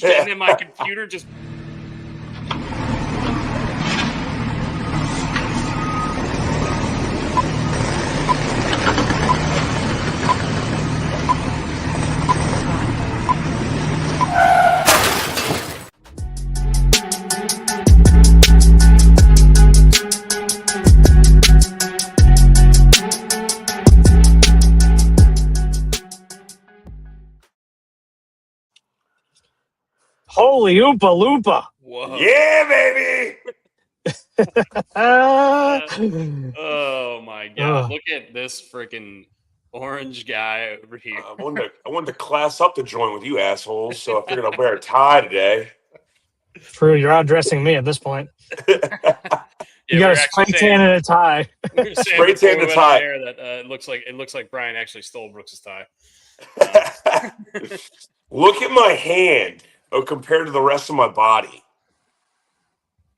And then my computer just. Holy Oompa Loompa. Whoa. Yeah, baby. Oh my God. Look at this freaking orange guy over here. I wanted to class up the joint with you assholes, so I figured I'd wear a tie today. True, you're outdressing me at this point. You got a spray tan and a tie. Spray tan and a tie. That it looks like Brian actually stole Brooks's tie. Look at my hand compared to the rest of my body.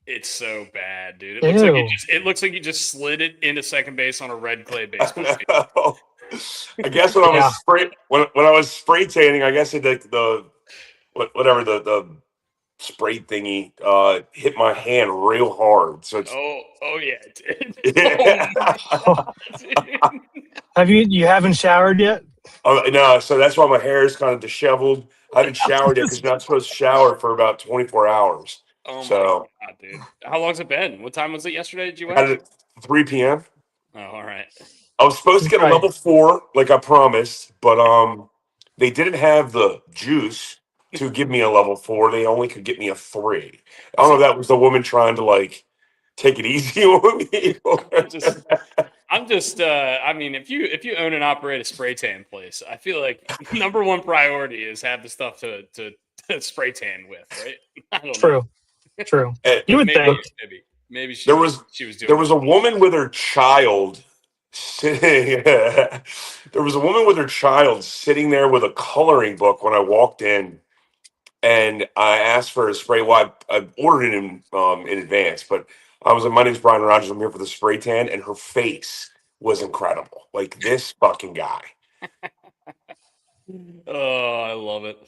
It's so bad, dude. It looks like you just slid it into second base on a red clay baseball field. I guess when I was spray tanning, I guess the spray thingy hit my hand real hard. So it's yeah, it did. Yeah. You haven't showered yet? No, so that's why my hair is kind of disheveled. I haven't showered yet because you're not supposed to shower for about 24 hours. Oh my God, dude. How long's it been? What time was it yesterday? Did you went? At 3 p.m. Oh, all right. I was supposed to get a level 4, like I promised, but they didn't have the juice to give me a level 4. They only could get me a 3. I don't know if that was the woman trying to take it easy on me. I mean, if you own and operate a spray tan place, I feel like number one priority is have the stuff to spray tan with, right? I don't know. True. You would think. Maybe she there was doing there was a woman with her child sitting. There was a woman with her child sitting there with a coloring book when I walked in, and I asked for a spray. Well, I ordered it in advance, but I was like, "My name's Brian Rogers. I'm here for the spray tan," and her face was incredible. Like this fucking guy. Oh, I love it.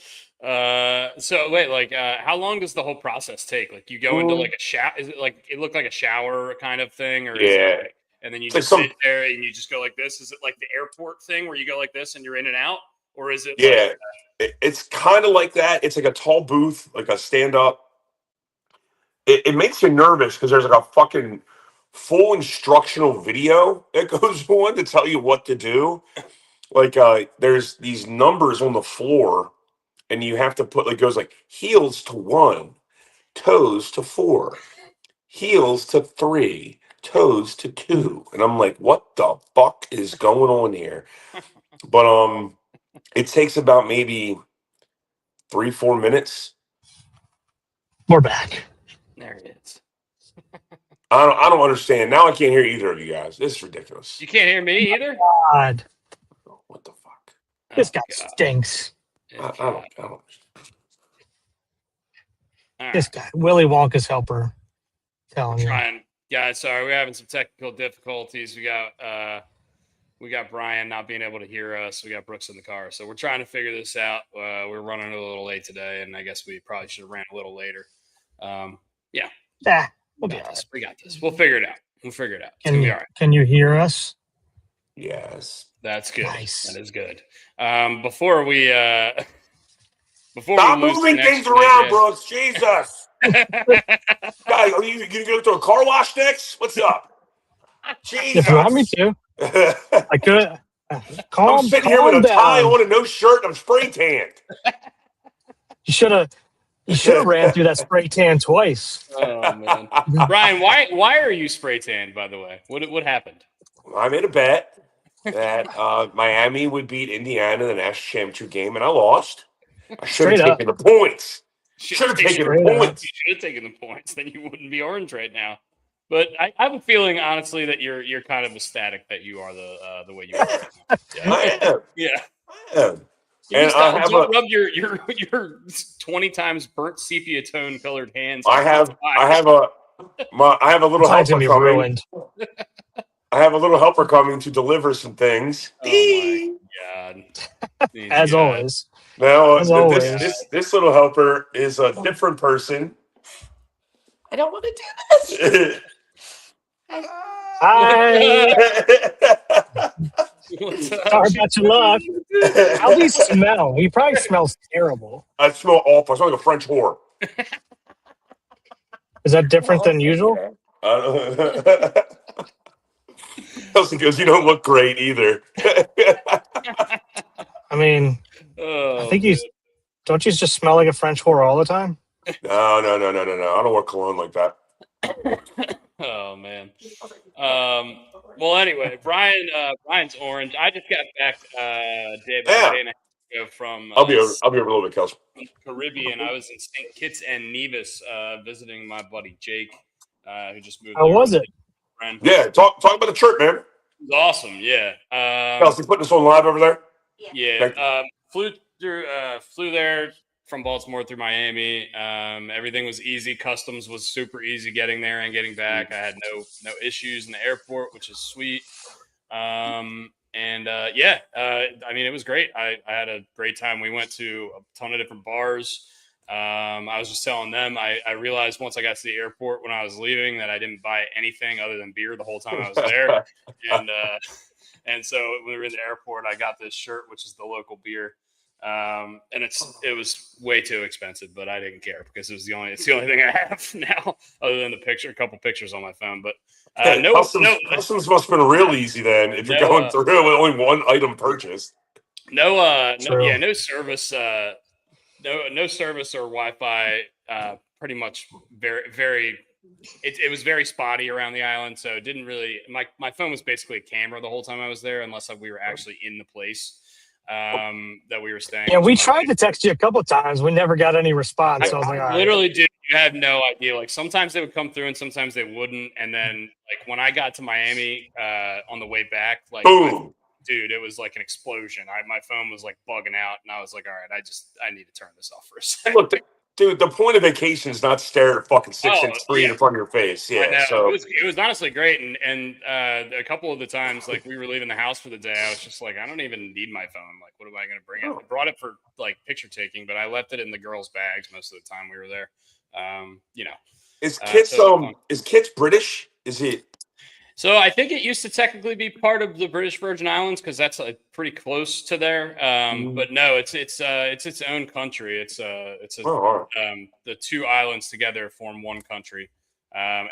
So wait, how long does the whole process take? Like you go into like a shower? Is it like it look like a shower kind of thing, or is it like, and then you just sit there and you just go like this? Is it like the airport thing where you go like this and you're in and out, or is it? Yeah, it's kind of like that. It's like a tall booth, like a stand up. It makes you nervous because there's like a fucking full instructional video that goes on to tell you what to do. Like there's these numbers on the floor, and you have to put goes like heels to 1, toes to 4, heels to 3, toes to 2, and I'm like, what the fuck is going on here? But it takes about maybe 3-4 minutes. We're back. There it is. I don't understand. Now I can't hear either of you guys. This is ridiculous. You can't hear me either? God. What the fuck? This guy stinks. I don't. This guy, Willy Wonka's helper. Telling you. Guys, sorry, we're having some technical difficulties. We got Brian not being able to hear us. We got Brooks in the car, so we're trying to figure this out. We're running a little late today, and I guess we probably should have ran a little later. We got this. We'll figure it out. It's gonna be all right. Can you hear us? Yes. That's good. Nice. That is good. Before we stop moving things around, Brooks. Jesus. Guys, are you gonna go to a car wash next? What's up? Jesus. If you want me to. I could. I'm sitting here with a tie on and no shirt, and I'm spray tanned. You should have ran through that spray tan twice. Oh man, Brian, why are you spray tanned? By the way, what happened? I made a bet that Miami would beat Indiana in the national championship game, and I lost. I should have taken the points. Should have taken the points. You should have taken the points. Then you wouldn't be orange right now. But I have a feeling, honestly, that you're kind of ecstatic that you are the way you are. I am. Yeah. I am. And don't rub your 20 times burnt sepia tone colored hands. I have a little helper coming. I have a little helper coming to deliver some things. Oh my God. As always. Now, As this always. this this little helper is a different person. I don't want to do this. Hi. Sorry about your luck. How we smell? We probably smells terrible. I smell awful. I smell like a French whore. Is that different than usual? Kelsey goes, "You don't look great either." I mean, I think you don't you just smell like a French whore all the time? No. I don't wear cologne like that. Oh man. Well, anyway, Brian's orange. I just got back about a day and a half ago from. I'll be over a little bit, Kelsey. Caribbean. I was in St. Kitts and Nevis visiting my buddy Jake, who just moved. How was it? Friend. Yeah, talk about the trip, man. It was awesome. Yeah. Kelsey, putting this on live over there. Yeah. Flew there from Baltimore through Miami. Everything was easy. Customs was super easy getting there and getting back. I had no issues in the airport, which is sweet. I mean, it was great. I had a great time. We went to a ton of different bars. I was just telling them, I realized once I got to the airport when I was leaving that I didn't buy anything other than beer the whole time I was there. And so when we were in the airport, I got this shirt, which is the local beer. And it was way too expensive, but I didn't care because it's the only thing I have now other than a couple pictures on my phone. But customs must have been real easy then if you're going through with only one item purchased. No service, no service or Wi-Fi. Pretty much very, very. It was very spotty around the island, so it didn't really. My phone was basically a camera the whole time I was there, unless we were actually in the place that we were staying. Yeah, we tried to text you a couple of times. We never got any response. So I was like, literally, dude, you have no idea. Like sometimes they would come through and sometimes they wouldn't. And then like when I got to Miami on the way back, like boom. Dude, it was like an explosion. My phone was like bugging out, and I was like, all right, I need to turn this off for a second. Look, dude, the point of vacation is not stare at a fucking 6-inch screen in front of your face. Yeah, so it was honestly great. And a couple of the times, like we were leaving the house for the day, I was just like, I don't even need my phone. Like, what am I going to bring it? I brought it for like picture taking, but I left it in the girls' bags most of the time we were there. Is Kitts British? Is it? So I think it used to technically be part of the British Virgin Islands because that's pretty close to there. But no, it's its own country. The two islands together form one country. I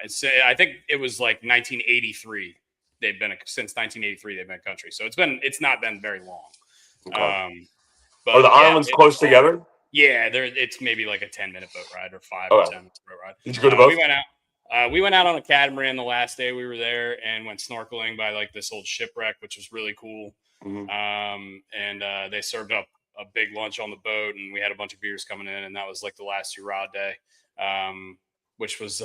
think it was like 1983. Since 1983 they've been a country. So it's not been very long. Okay. But are the islands close together? Yeah, it's maybe like a 10-minute boat ride or 5 or 10 minute boat ride. Did you go to both? We went out on a catamaran the last day we were there and went snorkeling by like this old shipwreck, which was really cool. Mm-hmm. They served up a big lunch on the boat, and we had a bunch of beers coming in, and that was like the last hurrah day, which was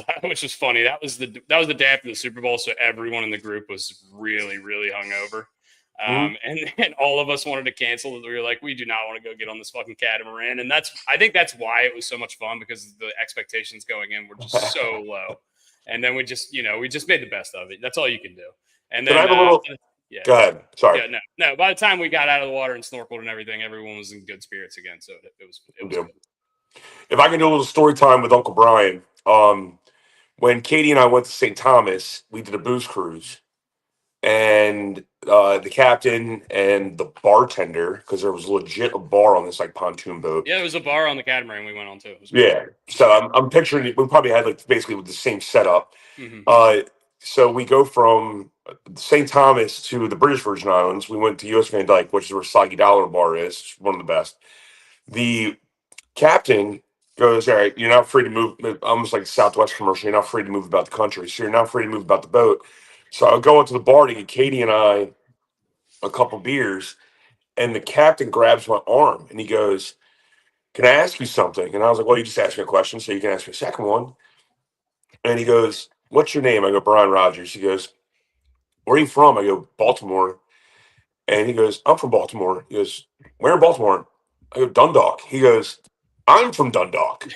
funny. That was the day after the Super Bowl, so everyone in the group was really, really hungover. And all of us wanted to cancel. We were like, we do not want to go get on this fucking catamaran, and I think that's why it was so much fun, because the expectations going in were just so low. And then we just made the best of it. That's all you can do. And then, go ahead. Sorry. Yeah, no. By the time we got out of the water and snorkeled and everything, everyone was in good spirits again. So it was good. If I can do a little story time with Uncle Brian, when Katie and I went to St. Thomas, we did a booze cruise, and the captain and the bartender, because there was legit a bar on this like pontoon boat. Yeah, there was a bar on the catamaran we went on too. Yeah, so I'm picturing we probably had like basically with the same setup. Mm-hmm. So we go from St. Thomas to the British Virgin Islands. We went to U.S. Van Dyke, which is where Soggy Dollar Bar is, one of the best. The captain goes, all right, you're not free to move, almost like a Southwest commercial, you're not free to move about the country, so you're not free to move about the boat. So I'll go into the bar to get Katie and I a couple beers, and the captain grabs my arm, and he goes, can I ask you something? And I was like, well, you just asked me a question, so you can ask me a second one. And he goes, what's your name? I go, Brian Rogers. He goes, where are you from? I go, Baltimore. And he goes, I'm from Baltimore. He goes, where in Baltimore? I go, Dundalk. He goes, I'm from Dundalk.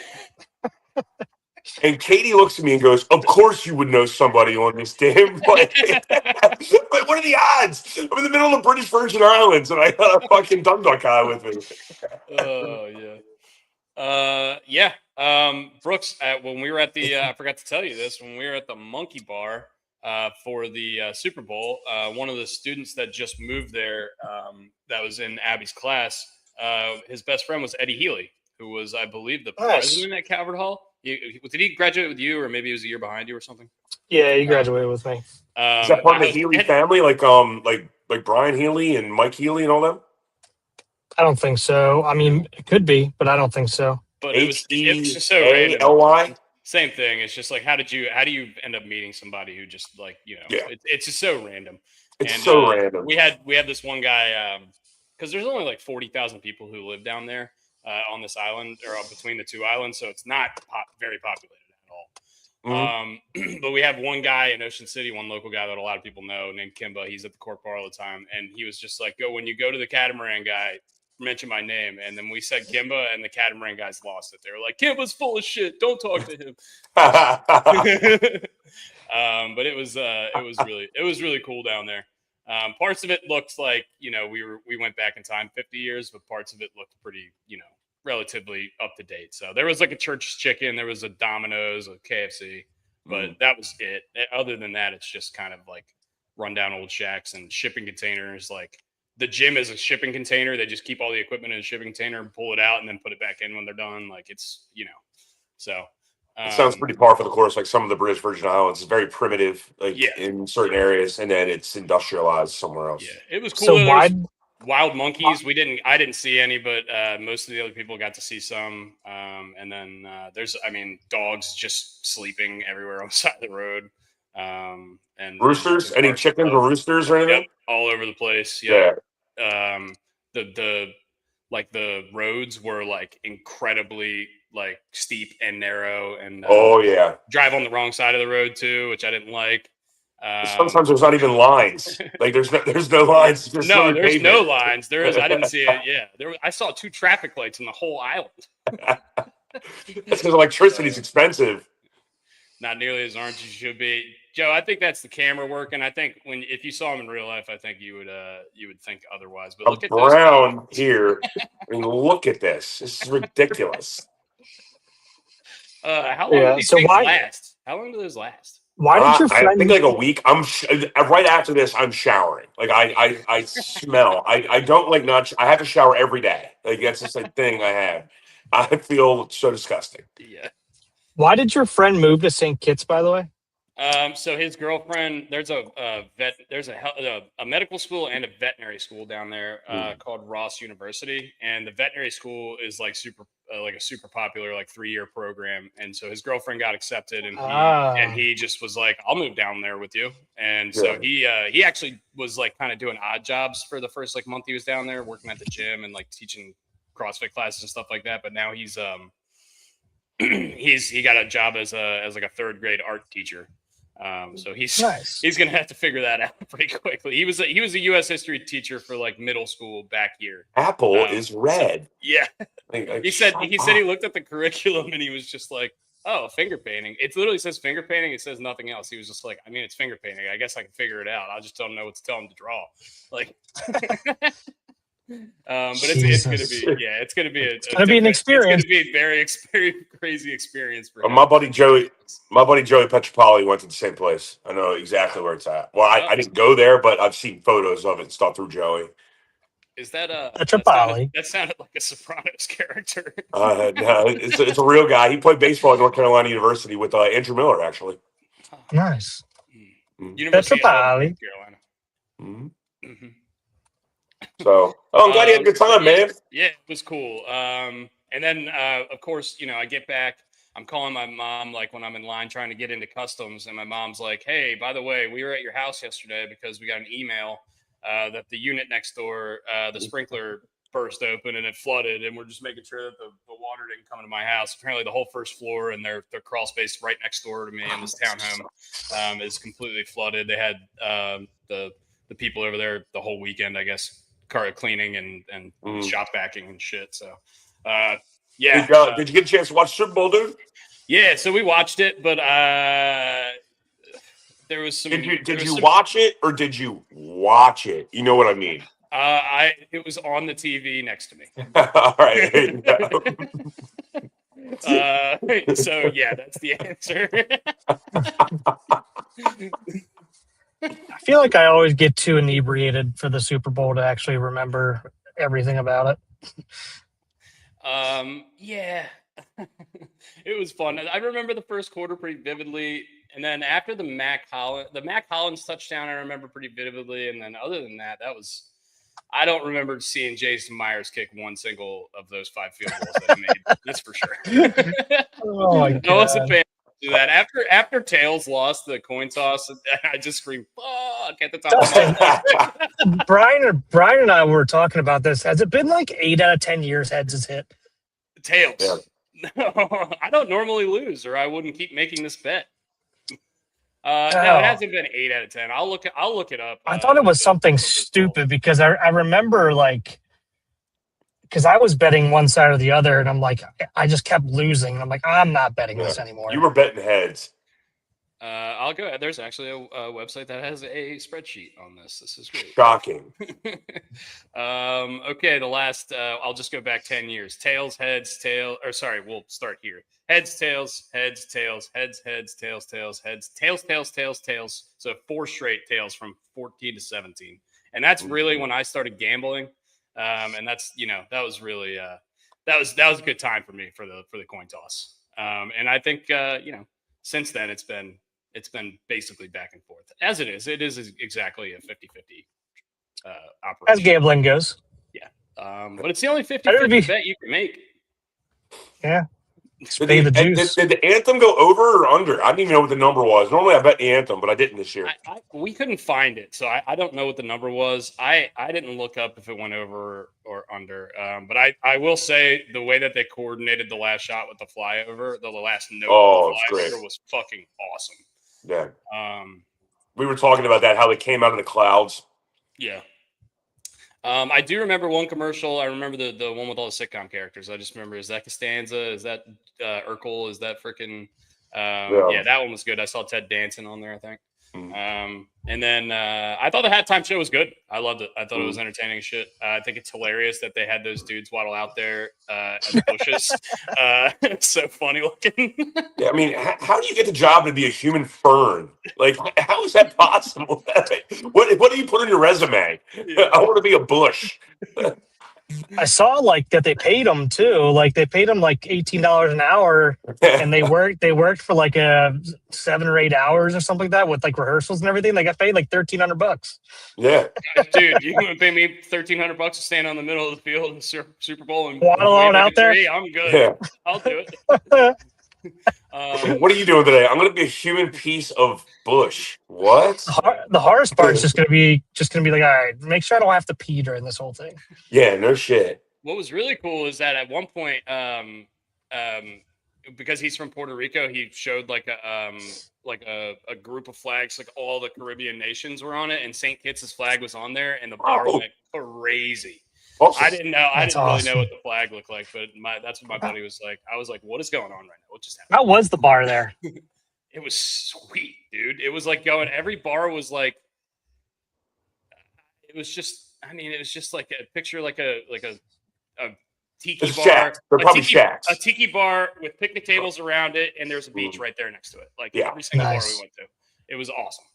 And Katie looks at me and goes, "Of course you would know somebody on this damn plane." But what are the odds? I'm in the middle of the British Virgin Islands and I got a fucking Dundalk guy with me. Oh yeah. Brooks, when we were at the, I forgot to tell you this, when we were at the Monkey Bar for the Super Bowl, one of the students that just moved there, that was in Abby's class, his best friend was Eddie Healy, who was, I believe, the president at Calvert Hall. Did he graduate with you, or maybe he was a year behind you or something? Yeah, he graduated with me. Is that part of the Healy family, like Brian Healy and Mike Healy and all them? I don't think so. I mean, it could be, but I don't think so. But it was just so random. H-E-A-L-Y? Same thing. It's just like, how do you end up meeting somebody who just like, it's just so random. It's so random. We had this one guy, because there's only like 40,000 people who live down there on this island, or between the two islands, so it's not very populated at all. But we have one guy in Ocean City, one local guy that a lot of people know, named Kimba. He's at the Cork Bar all the time, and he was just like, when you go to the catamaran guy, mention my name. And then we said Kimba, and the catamaran guys lost it. They were like, Kimba's full of shit, don't talk to him. But it was really cool down there. Parts of it looked like, we went back in time 50 years, but parts of it looked pretty, relatively up to date. So there was like a Church's Chicken, there was a Domino's, a KFC, but that was it. Other than that, it's just kind of like rundown old shacks and shipping containers. Like the gym is a shipping container. They just keep all the equipment in a shipping container and pull it out and then put it back in when they're done. Like it's, so. It sounds pretty par for the course. Like some of the British Virgin Islands, it's very primitive, in certain areas, and then it's industrialized somewhere else. Yeah, it was cool. So wild monkeys. I didn't see any, but most of the other people got to see some. And then there's dogs just sleeping everywhere on the side of the road. And roosters? Any chickens or roosters or anything? Yep, all over the place. Yeah. The roads were like incredibly like steep and narrow, and drive on the wrong side of the road too, which I didn't like. Sometimes there's not even lines. Like there's no lines. There's no lines. There is. I didn't see it. Yeah, I saw 2 traffic lights in the whole island. That's because electricity is expensive. Not nearly as orange as you should be, Joe. I think that's the camera working. I think if you saw him in real life, I think you would think otherwise. But look at brown here. I mean, look at this. This is ridiculous. How long do these things last? How long do those last? Why did your friend? I think like a week. Right after this, I'm showering. Like I smell. I don't like not. I have to shower every day. Like that's just a thing I have. I feel so disgusting. Yeah. Why did your friend move to St. Kitts, by the way? So his girlfriend, there's a medical school and a veterinary school down there called Ross University, and the veterinary school is like a super popular 3-year program. And so his girlfriend got accepted, and he just was like, "I'll move down there with you." And so he actually was like kind of doing odd jobs for the first month he was down there, working at the gym and like teaching CrossFit classes and stuff like that. But now he's he got a job as a 3rd grade art teacher. So he's gonna have to figure that out pretty quickly. He was a U.S. history teacher for middle school back here. Apple is red. So, yeah, he said he looked at the curriculum and he was just like, "Oh, finger painting." It literally says finger painting. It says nothing else. He was just like, "It's finger painting. I guess I can figure it out. I'll just tell him what to tell him to draw." But it's gonna be an experience. It's gonna be a very crazy experience for him. My buddy Joey Petropoli went to the same place. I know exactly where it's at. Well, I didn't go there, but I've seen photos of it and stuff through Joey. Is that Petropoli? That sounded like a Sopranos character. No, it's a real guy. He played baseball at North Carolina University with Andrew Miller, actually. Nice. University of North Carolina. Mm-hmm. So, I'm glad you had a good time, man. Yeah, it was cool. And then, of course, I get back. I'm calling my mom when I'm in line trying to get into customs, and my mom's like, "Hey, by the way, we were at your house yesterday because we got an email that the unit next door, the sprinkler burst open and it flooded, and we're just making sure that the water didn't come into my house." Apparently, the whole first floor and their crawl space right next door to me in this townhome is completely flooded. They had the people over there the whole weekend, I guess, car cleaning and shop vacuuming and shit. So, yeah. Did you get a chance to watch Super Bowl, dude? Yeah, so we watched it, but there was some. Did you watch it or did you watch it? You know what I mean? It was on the TV next to me. All right. So yeah, that's the answer. I feel like I always get too inebriated for the Super Bowl to actually remember everything about it. Yeah, it was fun. I remember the first quarter pretty vividly, and then after the Mac Hollins touchdown, I remember pretty vividly, and then other than that, I don't remember seeing Jason Myers kick one single of those 5 field goals that he made. That's for sure. Oh my God. I wasn't a fan of that. After Tails lost the coin toss, I just screamed "fuck" at the top of my head. Brian and I were talking about this. Has it been like 8 out of 10 years heads has hit? Tails. Yeah. No, I don't normally lose, or I wouldn't keep making this bet. No, it hasn't been 8 out of 10. I'll look it up. I thought it was something stupid because I remember because I was betting one side or the other, and I'm like, I just kept losing. I'm like, I'm not betting this anymore. You were betting heads. I'll go. There's actually a website that has a spreadsheet on this. This is great. Shocking. Okay, the last. I'll just go back 10 years. Tails, heads, tail. Or sorry, we'll start here. Heads, tails, heads, tails, heads, heads, tails, tails, heads, tails, tails, tails, tails. So 4 straight tails from 14 to 17, and that's really when I started gambling. And that's that was really that was a good time for me for the coin toss. And I think since then it's been basically back and forth as it is. It is exactly a 50-50 operation as gambling goes. Yeah, but it's the only 50-50 bet you can make. Yeah. Did the anthem go over or under? I didn't even know what the number was. Normally I bet the anthem, but I didn't this year. We couldn't find it, so I don't know what the number was. I didn't look up if it went over or under. But I will say the way that they coordinated the last shot with the flyover, the last note of the flyover was fucking awesome. Yeah. We were talking about that, how they came out of the clouds. Yeah. I do remember one commercial. I remember the one with all the sitcom characters. I just remember, is that Costanza? Is that Urkel? Is that freaking yeah, that one was good. I saw Ted Danson on there, I think. And then I thought the halftime show was good. I loved it. I thought it was entertaining as shit. I think it's hilarious that they had those dudes waddle out there at the bushes. It's so funny looking. Yeah, I mean, how do you get the job to be a human fern? Like, how is that possible? What do you put on your resume? Yeah. I want to be a bush. I saw that they paid them too. Like they paid them $18 an hour, and they worked for 7 or 8 hours or something like that with rehearsals and everything. They got paid $1,300. Yeah, dude, you want to pay me $1,300 to stand on the middle of the field in Super Bowl and waddle on out there? I'm good. Yeah. I'll do it. What are you doing today? I'm going to be a human piece of bush. What? The hardest part is just going to be all right, make sure I don't have to pee during this whole thing. Yeah, no shit. What was really cool is that at one point, because he's from Puerto Rico, he showed a group of flags, all the Caribbean nations were on it, and St. Kitts' flag was on there, and the bar went crazy. Awesome. I didn't know. I didn't really know what the flag looked like, but that's what my buddy was like. I was like, "What is going on right now? What just happened?" How was the bar there? It was sweet, dude. It was going. Every bar was it was just. I mean, it was just like a picture, like a tiki bar. Shacks. They're probably shacks. A tiki bar with picnic tables around it, and there's a beach right there next to it. Every single bar we went to, it was awesome.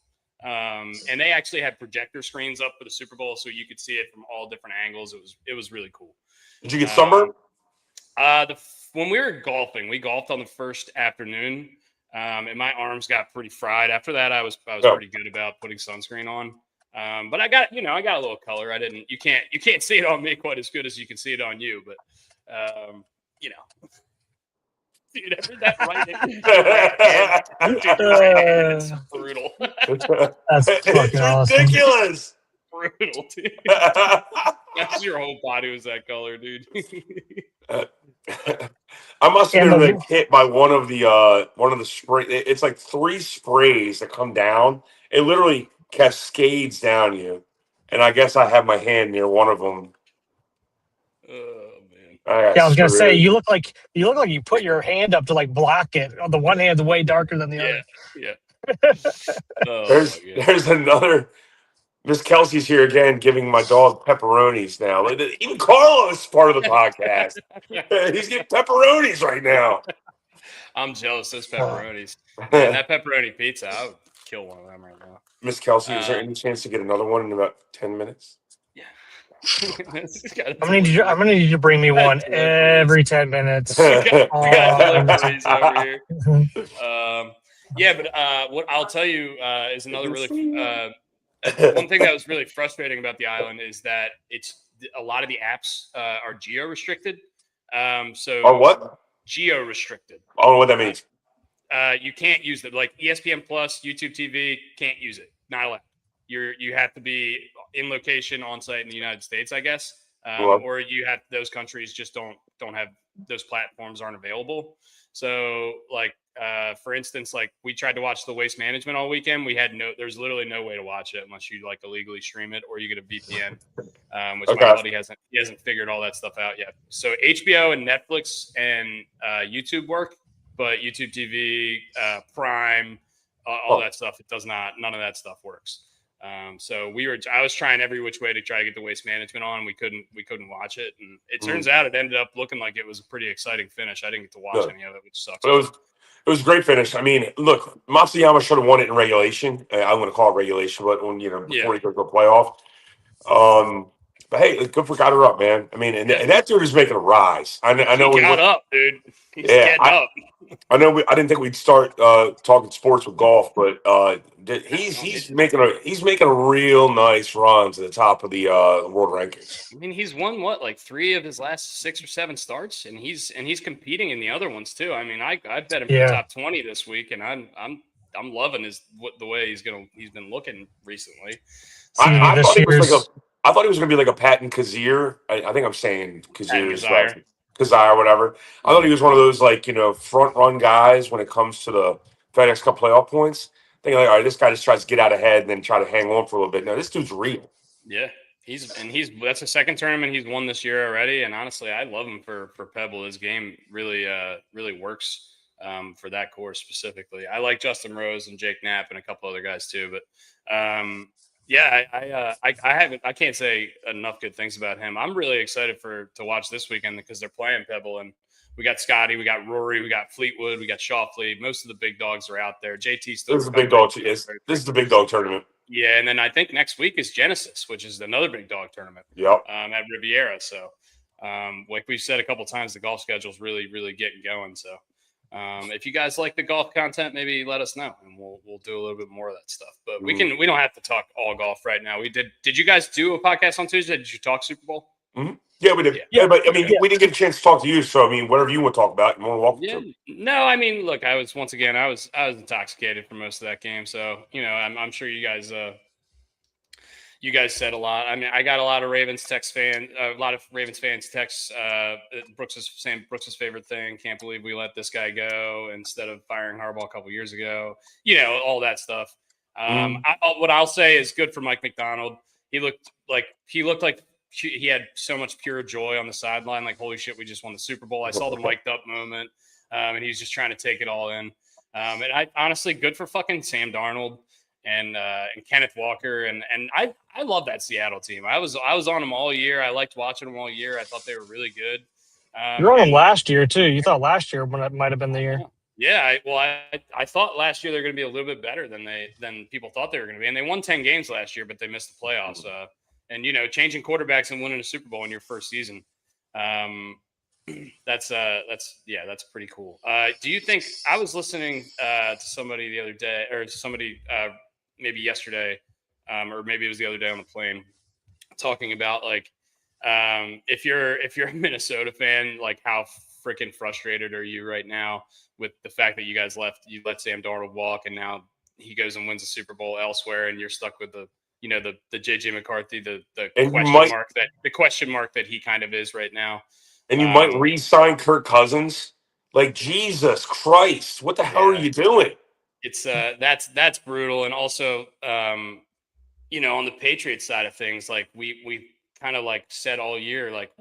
And they actually had projector screens up for the Super Bowl, so you could see it from all different angles. It was really cool. Did you get sunburned? When we were golfing, we golfed on the first afternoon, and my arms got pretty fried. After that, I was pretty good about putting sunscreen on. But I got a little color. You can't see it on me quite as good as you can see it on you, but dude, that it's brutal. That's fucking awesome. Ridiculous. Brutal, dude. Your whole body was that color, dude. I must have been hit by one of the spray. It's 3 sprays that come down. It literally cascades down you, and I guess I have my hand near one of them. Oh man. I was gonna say you look like you put your hand up to like block it. The one hand's way darker than the other. Yeah. There's another. Miss Kelsey's here again, giving my dog pepperonis now. Even Carlos is part of the podcast. He's getting pepperonis right now. I'm jealous of those pepperonis. Man, that pepperoni pizza, I would kill one of them right now. Miss Kelsey, is there any chance to get another one in about 10 minutes? Yeah. I'm gonna need you to bring me one every 10 minutes. Deliveries over here. But what I'll tell you is another really one thing that was really frustrating about the island is that it's a lot of the apps are geo restricted. So what? Geo restricted. I don't know what that means. You can't use it. Like ESPN Plus, YouTube TV, can't use it. Not allowed. You have to be in location on site in the United States, I guess, or you have those countries just don't have those platforms aren't available. So like for instance, like we tried to watch the Waste Management all weekend. There's literally no way to watch it unless you like illegally stream it or you get a VPN, which my buddy hasn't figured all that stuff out yet. So HBO and Netflix and YouTube work, but YouTube TV, Prime, all that stuff, it does not. None of that stuff works. So I was trying every which way to try to get the Waste Management on. We couldn't watch it. And it turns out it ended up looking like it was a pretty exciting finish. I didn't get to watch any of it, which sucks. But it was a great finish. I mean, look, Matsuyama should have won it in regulation. I wouldn't call it regulation, but before he goes to a playoff. But hey, good for got her up, man. I mean, and that dude is making a rise. I know he got up, dude. He's getting up. I know. I didn't think we'd start talking sports with golf, but he's making a real nice run to the top of the world rankings. I mean, he's won like 3 of his last 6 or 7 starts, and he's competing in the other ones too. I mean, I bet him for top 20 this week, and I'm loving the way he's been looking recently. I thought he was gonna be like a Patton Kazir. I think I'm saying Kazir. Kazir, whatever. I thought he was one of those front run guys when it comes to the FedEx Cup playoff points. Thinking like, all right, this guy just tries to get out ahead and then try to hang on for a little bit. No, this dude's real. Yeah, that's the second tournament he's won this year already. And honestly, I love him for Pebble. His game really works for that course specifically. I like Justin Rose and Jake Knapp and a couple other guys too, but I can't say enough good things about him. I'm really excited to watch this weekend because they're playing Pebble, and we got Scotty, we got Rory, we got Fleetwood, we got Schauffele. Most of the big dogs are out there. JT still. This is the big dog. This is the big dog tournament. Yeah, and then I think next week is Genesis, which is another big dog tournament. Yep. At Riviera. So, like we've said a couple times, the golf schedule is really, really getting going. So. If you guys like the golf content, maybe let us know and we'll do a little bit more of that stuff. But we don't have to talk all golf right now. Did you guys do a podcast on Tuesday? Did you talk Super Bowl? Mm-hmm. Yeah, we did. Yeah, but I mean, we didn't get a chance to talk to you. So I mean, whatever you want to talk about, you want to walk through. No, I mean, look, I was intoxicated for most of that game. So, I'm sure you guys said a lot. I mean, I got a lot of Ravens fans text saying Brooks's favorite thing. Can't believe we let this guy go instead of firing Harbaugh a couple years ago. All that stuff. What I'll say is good for Mike McDonald. He looked like he had so much pure joy on the sideline. Like, holy shit, we just won the Super Bowl. I saw the mic'd up moment, and he's just trying to take it all in. And I honestly, good for fucking Sam Darnold. And Kenneth Walker and I love that Seattle team. I was on them all year. I liked watching them all year. I thought they were really good. You were on them last year too. You thought last year when it might have been the year. Yeah, I thought last year they're going to be a little bit better than people thought they were going to be. And they won 10 games last year, but they missed the playoffs. And changing quarterbacks and winning a Super Bowl in your first season. That's pretty cool. Do you think I was listening to somebody the other day or somebody maybe yesterday, or maybe it was the other day on the plane, talking about like if you're a Minnesota fan, like how freaking frustrated are you right now with the fact that you let Sam Darnold walk and now he goes and wins a Super Bowl elsewhere and you're stuck with the JJ McCarthy, the question mark that he kind of is right now. And you might re-sign Kirk Cousins. Like, Jesus Christ, what the hell are you doing? It's that's brutal. And also, on the Patriots side of things, like we kind of like said all year, like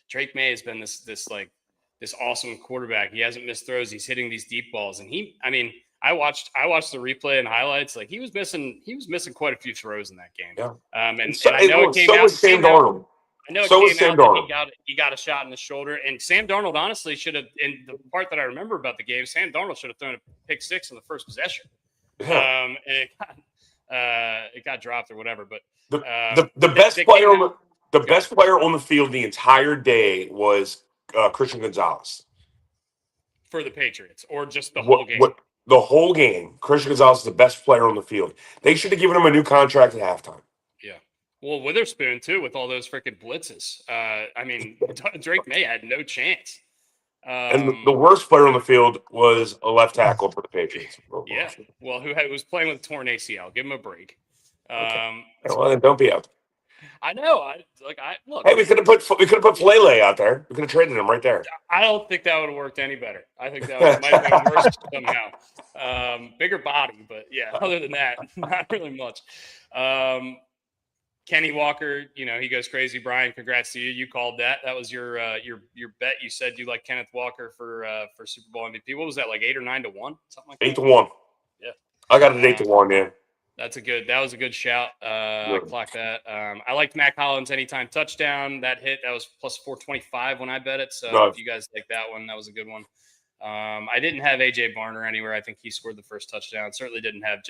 Drake May has been this awesome quarterback. He hasn't missed throws. He's hitting these deep balls, and I watched the replay and highlights. Like he was missing quite a few throws in that game. Yeah. And I know it came out. Was Sam Darnold. I know it came out that he got a shot in the shoulder, and Sam Darnold honestly should have. And the part that I remember about the game, Sam Darnold should have thrown a pick six on the first possession. Yeah. And it got dropped or whatever. But the best player on the field the entire day was Christian Gonzalez for the Patriots, or just the whole game. The whole game, Christian Gonzalez is the best player on the field. They should have given him a new contract at halftime. Yeah. Well, Witherspoon, too, with all those freaking blitzes. Drake May had no chance. And the worst player on the field was a left tackle for the Patriots. Yeah. Well, who was playing with a torn ACL. Give him a break. Okay. Well, then don't be out there. I know. Look. Hey, we could have put Flele out there. We could have traded him right there. I don't think that would have worked any better. I think that might have been worse somehow. Bigger body, but yeah. Other than that, not really much. Kenny Walker, he goes crazy. Brian, congrats to you. You called that. That was your bet. You said you like Kenneth Walker for Super Bowl MVP. What was that, like 8 or 9 to 1? Something like that? 8-1. Yeah. I got it 8-1, yeah. That was a good shout. I clocked that. I liked Mac Hollins anytime touchdown. That hit, that was plus 425 when I bet it. So if you guys like that one, that was a good one. I didn't have AJ Barner anywhere. I think he scored the first touchdown. Certainly didn't have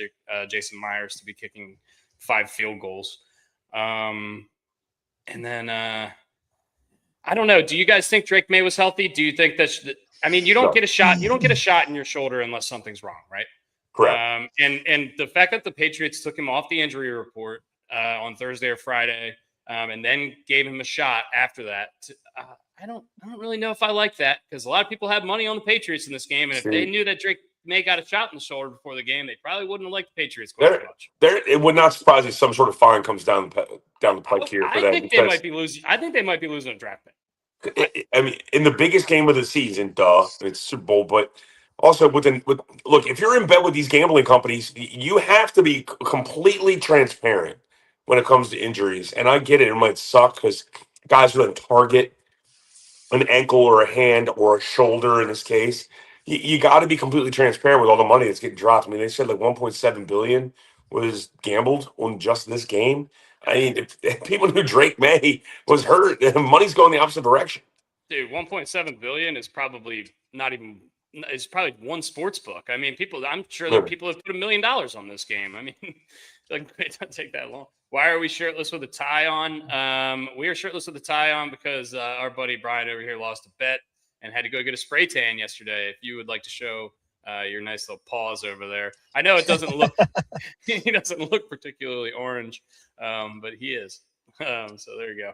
Jason Myers to be kicking 5 field goals. And then I don't know. Do you guys think Drake May was healthy? Do you think that? You don't get a shot. You don't get a shot in your shoulder unless something's wrong, right? Correct. And the fact that the Patriots took him off the injury report on Thursday or Friday, and then gave him a shot after that, I don't really know if I like that, because a lot of people have money on the Patriots in this game, and if they knew that Drake May got a shot in the shoulder before the game, they probably wouldn't have liked the Patriots quite as much. It would not surprise me if some sort of fine comes down the pike here for them. I think they might be losing a draft pick. In the biggest game of the season, it's Super Bowl, but also look, if you're in bed with these gambling companies, you have to be completely transparent when it comes to injuries. And I get it might suck because guys who target an ankle or a hand or a shoulder in this case, you got to be completely transparent with all the money that's getting dropped. They said like 1.7 billion was gambled on just this game. If people knew Drake May was hurt, money's going the opposite direction. Dude, 1.7 billion is probably not even. It's probably one sports book. I'm sure that people have put $1 million on this game. It doesn't take that long. Why are we shirtless with a tie on? We are shirtless with a tie on because our buddy Brian over here lost a bet and had to go get a spray tan yesterday. If you would like to show your nice little paws over there. I know it doesn't look, he doesn't look particularly orange, but he is. So there you go.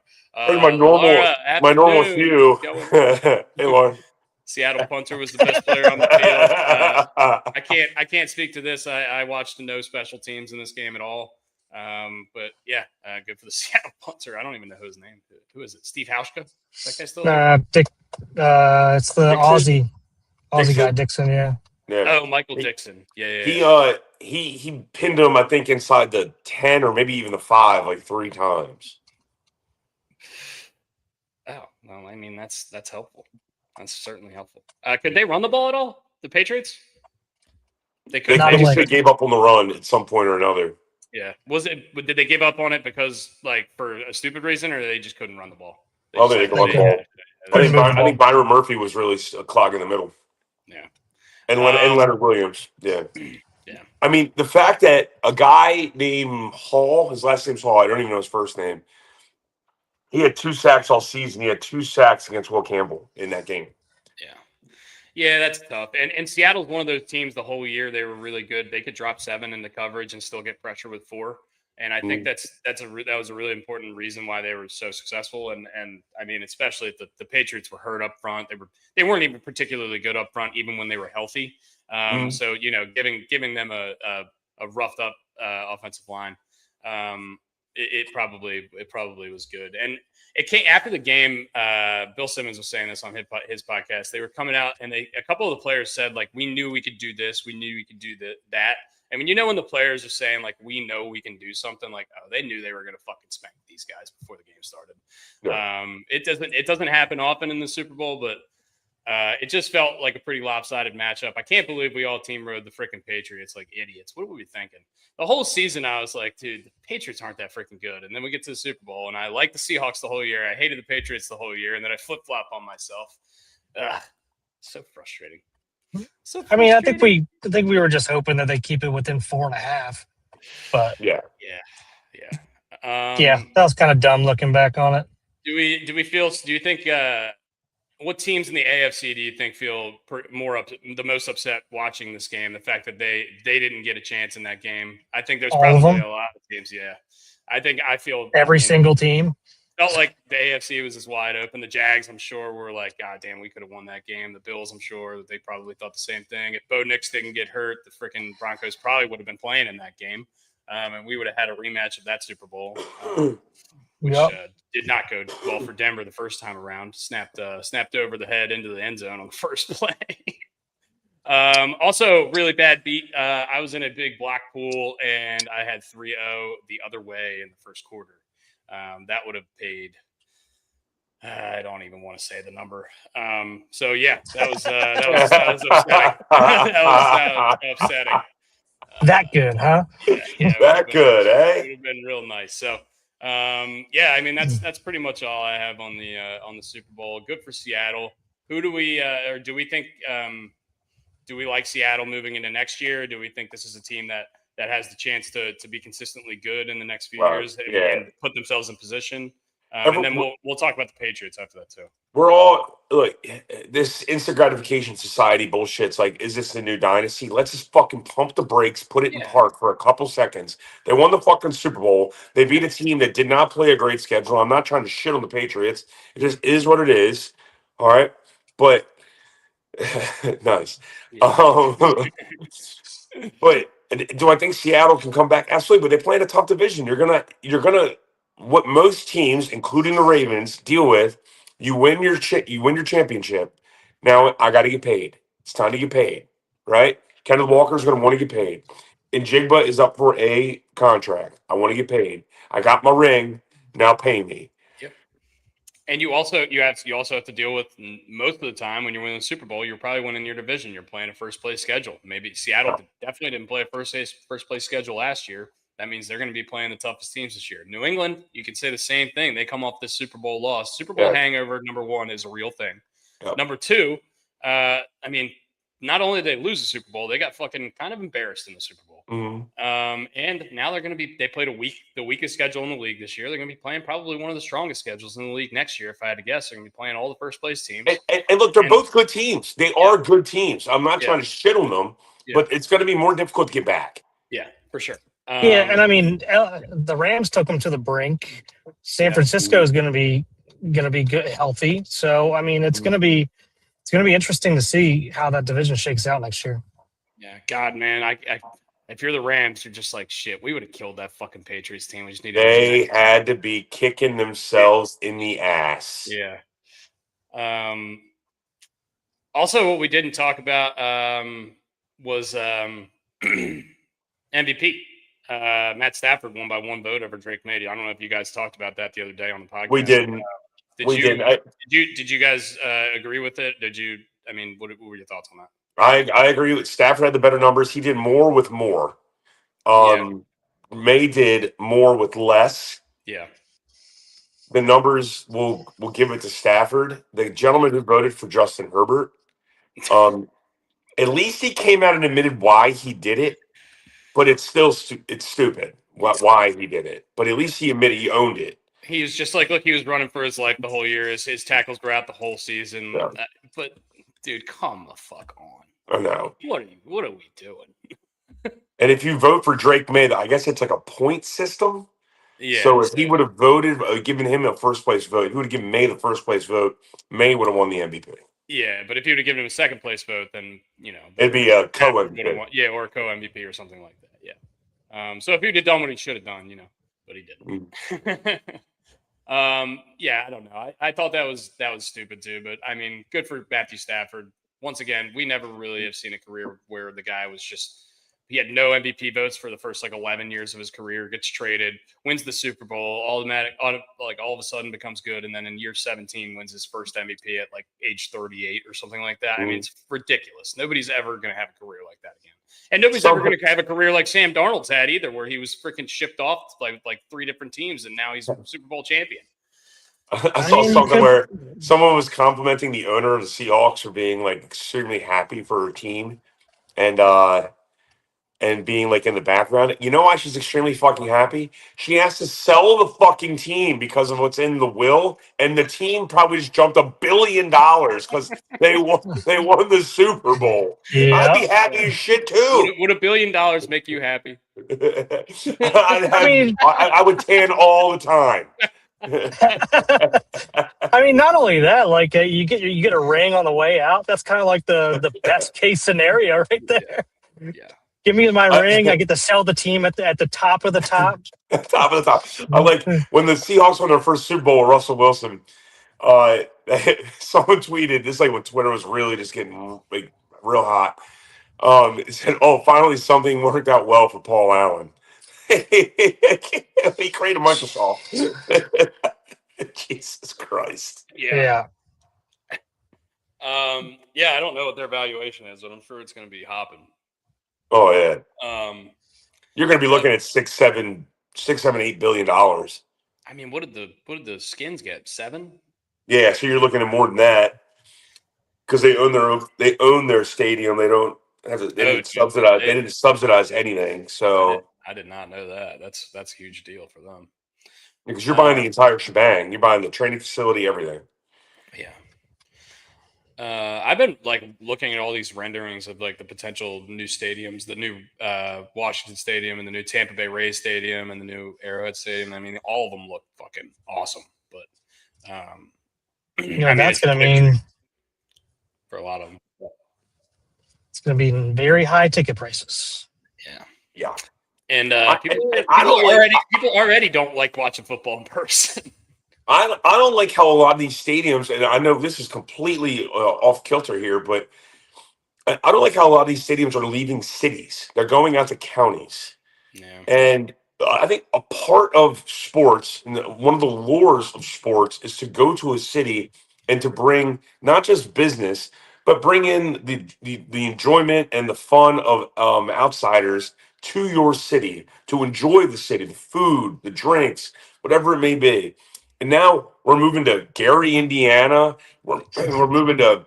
My normal hue. Hey, Lauren. Seattle punter was the best player on the field. I can't speak to this. I watched no special teams in this game at all. But yeah, good for the Seattle punter. I don't even know his name. Who is it? Steve Hauschka? That guy still there? Dick. It's the Dixon? Aussie guy, Dixon. Yeah. Oh, Michael Dixon. Yeah. He pinned him, I think, inside the 10 or maybe even the 5 like 3 times. Oh, well, that's helpful. That's certainly helpful. Could they run the ball at all? The Patriots? They could. They just gave up on the run at some point or another. Yeah. Did they give up on it because, for a stupid reason, or they just couldn't run the ball? They didn't run the ball. I think Byron Murphy was really clogging the middle. Yeah. And Leonard Williams. Yeah. Yeah. The fact that a guy named Hall, his last name's Hall, I don't even know his first name. He had 2 sacks all season. He had 2 sacks against Will Campbell in that game. Yeah, that's tough. And Seattle's one of those teams the whole year they were really good. They could drop 7 into coverage and still get pressure with 4. And I think that was a really important reason why they were so successful. And especially if the Patriots were hurt up front. They weren't even particularly good up front, even when they were healthy. So giving them a roughed up offensive line. it probably was good. And it came after the game. Bill Simmons was saying this on his podcast. They were coming out, and a couple of the players said, like, we knew we could do this, we knew we could do that. I mean, when the players are saying, like, we know we can do something, like, oh, they knew they were going to fucking spank these guys before the game started. Yeah. It doesn't happen often in the Super Bowl, but it just felt like a pretty lopsided matchup. I can't believe we all team rode the freaking Patriots like idiots. What were we thinking? The whole season, I was like, dude, the Patriots aren't that freaking good. And then we get to the Super Bowl, and I liked the Seahawks the whole year. I hated the Patriots the whole year, and then I flip-flop on myself. So frustrating. I mean, I think we were just hoping that they keep it within 4.5. But yeah. That was kind of dumb looking back on it. Do you think what teams in the AFC do you think feel the most upset watching this game? The fact that they didn't get a chance in that game. I think there's probably a lot of teams. Yeah, I feel every single team felt like the AFC was just wide open. The Jags, I'm sure, were like, God damn, we could have won that game. The Bills, I'm sure they probably thought the same thing. If Bo Nix didn't get hurt, the freaking Broncos probably would have been playing in that game, and we would have had a rematch of that Super Bowl. Which did not go well for Denver the first time around. Snapped over the head into the end zone on the first play. Also, really bad beat. I was in a big block pool, and I had 3-0 the other way in the first quarter. That would have paid. I don't even want to say the number. So yeah, that was upsetting. that was upsetting. That good, huh? Yeah, that good, eh? It would have been real nice. So. I mean, that's pretty much all I have on the Super Bowl. Good for Seattle. Who do we or do we think do we like Seattle moving into next year? Do we think this is a team that has the chance to be consistently good in the next few years and put themselves in position? And then we'll talk about the Patriots after that too. We're all this instant gratification society bullshit. It's like, is this the new dynasty? Let's just fucking pump the brakes, put it in park for a couple seconds. They won the fucking Super Bowl. They beat a team that did not play a great schedule. I'm not trying to shit on the Patriots. It just is what it is. All right, but nice. But do I think Seattle can come back? Absolutely. But they play in a tough division. You're gonna. What most teams, including the Ravens, deal with, you win your championship. Now I got to get paid. It's time to get paid, right? Kenneth Walker's going to want to get paid. And Jigba is up for a contract. I want to get paid. I got my ring. Now pay me. Yep. And you also have to deal with, most of the time when you're winning the Super Bowl, you're probably winning your division. You're playing a first place schedule. Maybe Seattle definitely didn't play a first place schedule last year. That means they're going to be playing the toughest teams this year. New England, you could say the same thing. They come off this Super Bowl loss. Super Bowl hangover, number one, is a real thing. Yep. Number two, I mean, not only did they lose the Super Bowl, they got fucking kind of embarrassed in the Super Bowl. Mm-hmm. And now they played the weakest schedule in the league this year. They're going to be playing probably one of the strongest schedules in the league next year. If I had to guess, they're going to be playing all the first place teams. And look, they're both good teams. They are good teams. I'm not trying to shit on them, but it's going to be more difficult to get back. Yeah, for sure. And I mean, the Rams took them to the brink. San Francisco is going to be good, healthy. So I mean, it's going to be interesting to see how that division shakes out next year. Yeah, God, man, if you're the Rams, you're just like, shit. We would have killed that fucking Patriots team. We just needed. They had to be kicking themselves in the ass. Yeah. Also, what we didn't talk about was MVP. Matt Stafford won by one vote over Drake May. I don't know if you guys talked about that the other day on the podcast. We didn't. Did you guys agree with it? Did you? I mean, what were your thoughts on that? I agree with Stafford had the better numbers. He did more with more. May did more with less. Yeah. The numbers will give it to Stafford. The gentleman who voted for Justin Herbert, at least he came out and admitted why he did it. But it's still it's stupid why he did it. But at least he admitted he owned it. He was just like, look, he was running for his life the whole year. His tackles were out the whole season. Yeah. But dude, come the fuck on. I know. What are we doing? And if you vote for Drake May, I guess it's like a point system. Yeah. So if he would have voted, given him a first place vote, he would have given May the first place vote. May would have won the MVP. Yeah, but if you would have given him a second place vote, then it'd be a co-MVP. Yeah, or a co-MVP or something like that. Yeah. So if he would have done what he should have done, but he didn't. Yeah, I don't know. I thought that was stupid too, but I mean, good for Matthew Stafford. Once again, we never really have seen a career where the guy was just, he had no MVP votes for the first like 11 years of his career, gets traded, wins the Super Bowl, all of a sudden becomes good. And then in year 17 wins his first MVP at like age 38 or something like that. I mean, it's ridiculous. Nobody's ever going to have a career like that again. And nobody's ever going to have a career like Sam Darnold's had either, where he was freaking shipped off by like 3 different teams and now he's a Super Bowl champion. I saw something where someone was complimenting the owner of the Seahawks for being like extremely happy for her team and being like in the background. You know why she's extremely fucking happy? She has to sell the fucking team because of what's in the will, and the team probably just jumped $1 billion because they won the Super Bowl. Yeah. I'd be happy as shit too. Would $1 billion make you happy? I would tan all the time. I mean, not only that, like you get a ring on the way out. That's kind of like the best case scenario right there. Yeah. Give me my ring. I get to sell the team at the top of the top. Top of the top. I like when the Seahawks won their first Super Bowl with Russell Wilson. Someone tweeted this, like when Twitter was really just getting like real hot. It said, "Oh, finally something worked out well for Paul Allen." He created Microsoft. Jesus Christ. Yeah. Yeah, I don't know what their valuation is, but I'm sure it's going to be hopping. Oh yeah. You're going to be looking at $6, $7, $8 billion. I mean, what did the Skins get? 7? Yeah, so you're looking at more than that because they own their stadium. They don't have to, they didn't subsidize. They didn't subsidize anything. So I did not know that. That's a huge deal for them. Because you're buying the entire shebang. You're buying the training facility, everything. Yeah. I've been like looking at all these renderings of like the potential new stadiums, the new Washington Stadium and the new Tampa Bay Rays Stadium and the new Arrowhead Stadium. I mean, all of them look fucking awesome, but that's going to mean for a lot of them, it's going to be very high ticket prices. Yeah. And people already don't like watching football in person. I don't like how a lot of these stadiums, and I know this is completely off kilter here, but I don't like how a lot of these stadiums are leaving cities. They're going out to counties. Yeah. And I think a part of sports, and one of the lures of sports, is to go to a city and to bring not just business, but bring in the enjoyment and the fun of outsiders to your city, to enjoy the city, the food, the drinks, whatever it may be. And now we're moving to Gary, Indiana. We're moving to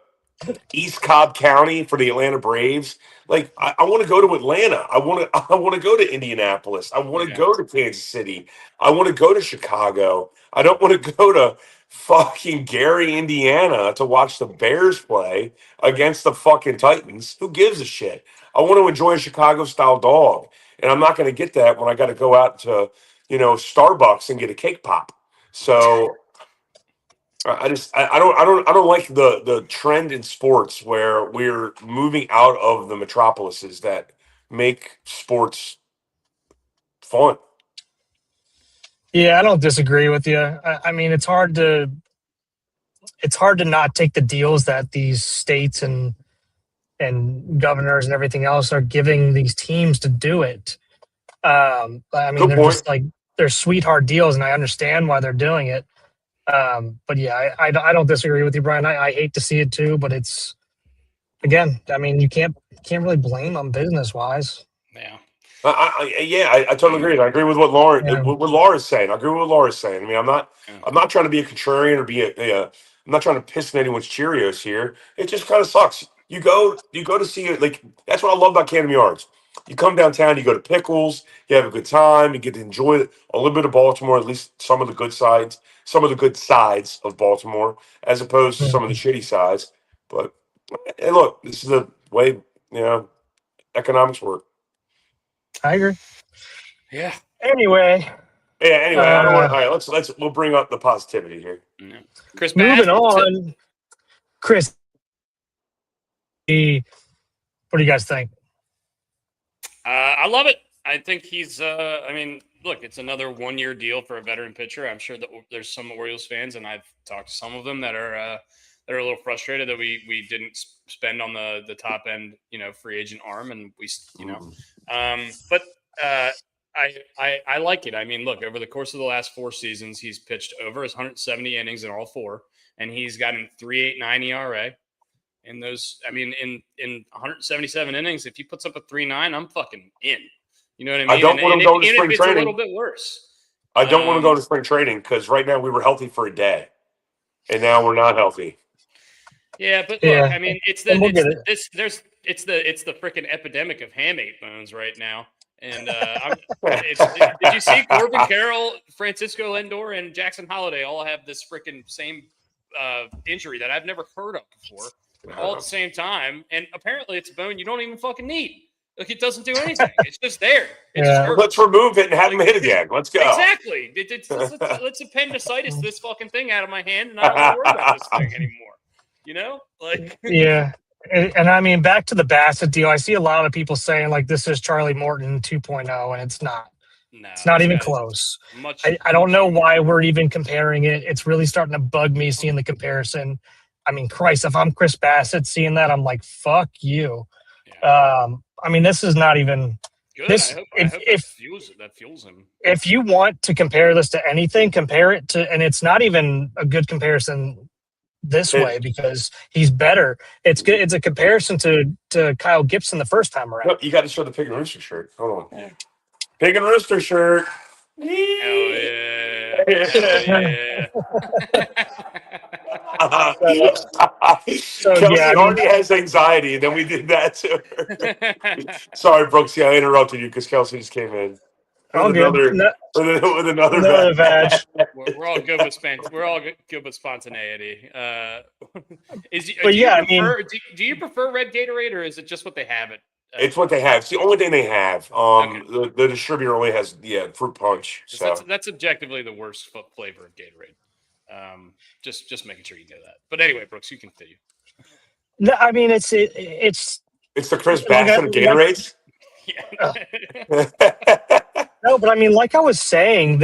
East Cobb County for the Atlanta Braves. Like I want to go to Atlanta. I want to go to Indianapolis. I want to go to Kansas City. I want to go to Chicago. I don't want to go to fucking Gary, Indiana to watch the Bears play against the fucking Titans. Who gives a shit? I want to enjoy a Chicago style dog. And I'm not going to get that when I got to go out to, Starbucks and get a cake pop. So I don't like the trend in sports where we're moving out of the metropolises that make sports fun. Yeah, I don't disagree with you. I mean, it's hard to not take the deals that these states and governors and everything else are giving these teams to do it. I mean, they're just like, they're sweetheart deals, and I understand why they're doing it. But yeah, I don't disagree with you, Brian. I hate to see it too, but it's, again, I mean, you can't really blame them business wise. Yeah. I totally agree. I agree with what Laura's saying. I agree with what Laura's saying. I mean, I'm not trying to be a contrarian or I'm not trying to piss in anyone's Cheerios here. It just kind of sucks. You go to see it. Like, that's what I love about Camden Yards. You come downtown, you go to Pickles, you have a good time, you get to enjoy a little bit of Baltimore, at least some of the good sides of Baltimore, as opposed to some of the shitty sides. But hey, look, this is the way economics work. I agree. Yeah. Anyway. All right, we'll bring up the positivity here. Yeah. Chris, moving on. Chris, what do you guys think? I love it. I think he's. I mean, look, it's another 1-year deal for a veteran pitcher. I'm sure that there's some Orioles fans, and I've talked to some of them that are a little frustrated that we didn't spend on the top end, free agent arm, and but I like it. I mean, look, over the course of the last 4 seasons, he's pitched over his 170 innings in all 4, and he's got a 3.89 ERA. In those, I mean, in 177 innings, if he puts up a 3.9, I'm fucking in. You know what I mean? I don't want to go to spring training. It's a little bit worse. I don't want to go to spring training because right now we were healthy for a day, and now we're not healthy. Yeah, but look, I mean, it's the freaking epidemic of hamate bones right now. And did you see Corbin Carroll, Francisco Lindor, and Jackson Holliday all have this freaking same injury that I've never heard of before, all at the same time? And apparently, it's a bone you don't even fucking need. Like, it doesn't do anything. It's just there. Let's remove it and have him hit again. Let's go. Exactly. Let's appendicitis this fucking thing out of my hand, and I don't have to worry about this thing anymore. Yeah. And I mean, back to the Bassitt deal, I see a lot of people saying, like, this is Charlie Morton 2.0, and it's not. No, it's not even close. I don't know why we're even comparing it. It's really starting to bug me seeing the comparison. I mean, Christ, if I'm Chris Bassitt seeing that, I'm like, fuck you. Yeah. I mean, this is not even good. I hope that fuels him. If you want to compare this to anything, compare it to, and it's not even a good comparison this way because he's better. It's good. It's a comparison to Kyle Gibson the first time around. No, you got to show the Pig and Rooster shirt. Hold on. Yeah. Pig and Rooster shirt. Hell yeah. Hell yeah. Kelsey already has anxiety, and then we did that to her. Sorry, Brooks. Yeah, I interrupted you because Kelsey just came in. With another badge. We're all good with spontaneity. Do you prefer red Gatorade, or is it just what they have it? It's what they have. It's the only thing they have. Okay. The distributor only has fruit punch. So that's objectively the worst flavor of Gatorade. Just making sure you know that. But anyway, Brooks, you can continue. No, I mean it's the Chris Bassitt of Gatorades. No, but I mean, like I was saying,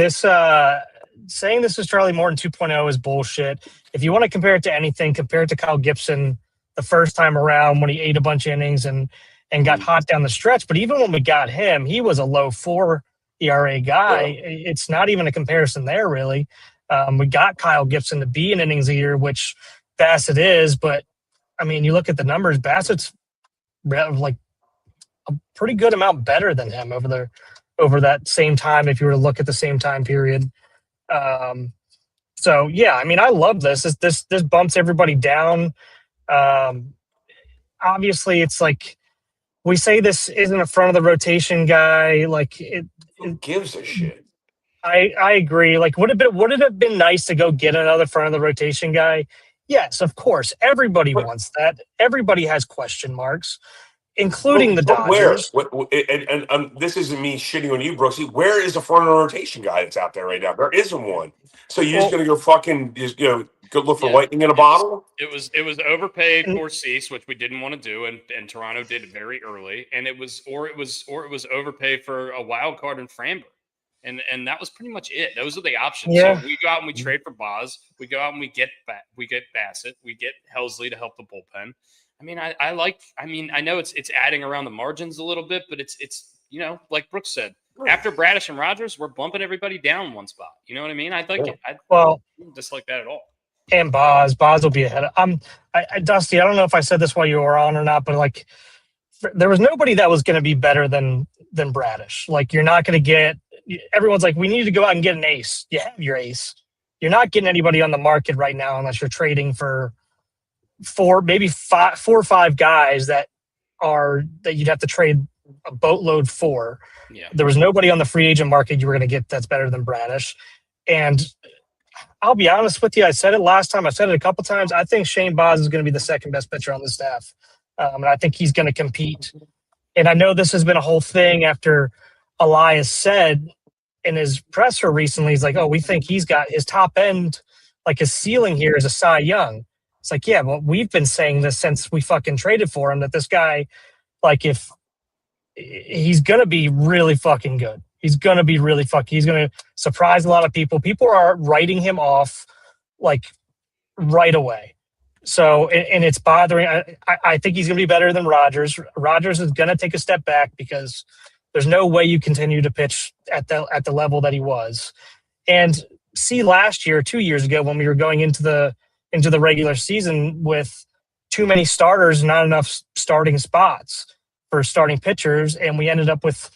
saying this is Charlie Morton 2.0 is bullshit. If you want to compare it to anything, compare it to Kyle Gibson the first time around when he ate a bunch of innings and got hot down the stretch. But even when we got him, he was a low 4 ERA guy. Yeah. It's not even a comparison there, really. We got Kyle Gibson to be an innings eater, which Bassitt is. But, I mean, you look at the numbers, Bassitt's like a pretty good amount better than him over that same time if you were to look at the same time period. So, yeah, I mean, I love this. This bumps everybody down. Obviously, it's like we say this isn't a front of the rotation guy. Like who gives a shit? I agree. Like, would it have been nice to go get another front of the rotation guy? Yes, of course. Everybody wants that. Everybody has question marks, including the Dodgers. Where? And this isn't me shitting on you, Brooksy. Where is a front of the rotation guy that's out there right now? There isn't one. So you're just gonna go go look for lightning in a bottle? It was overpaid for Cease, which we didn't want to do, and Toronto did it very early. And it was overpay for a wild card in Framber. And that was pretty much it. Those are the options. Yeah. So we go out and we trade for Boz. We go out and we get Bassitt. We get Helsley to help the bullpen. I mean, I know it's adding around the margins a little bit, but it's like Brooks said, after Bradish and Rogers, we're bumping everybody down one spot. You know what I mean? I'd like it. I don't dislike that at all. And Boz will be ahead. Dusty, I don't know if I said this while you were on or not, but like there was nobody that was going to be better than Bradish. Like you're not going to get. Everyone's like, we need to go out and get an ace. You have your ace. You're not getting anybody on the market right now unless you're trading for four or five guys that you'd have to trade a boatload for. Yeah. There was nobody on the free agent market you were going to get that's better than Bradish. And I'll be honest with you. I said it last time. I said it a couple times. I think Shane Boz is going to be the second best pitcher on the staff. And I think he's going to compete. And I know this has been a whole thing after Elias said in his presser recently, he's like, oh, we think he's got his top end, like his ceiling here is a Cy Young. It's like, yeah, well, we've been saying this since we fucking traded for him, that this guy, like if he's going to be really fucking good. He's going to be really fucking. He's going to surprise a lot of people. People are writing him off like right away. So, and it's bothering. I think he's going to be better than Rodgers. Rodgers is going to take a step back because there's no way you continue to pitch at the level that he was. And see, last year, 2 years ago, when we were going into the regular season with too many starters, not enough starting spots for starting pitchers, and we ended up with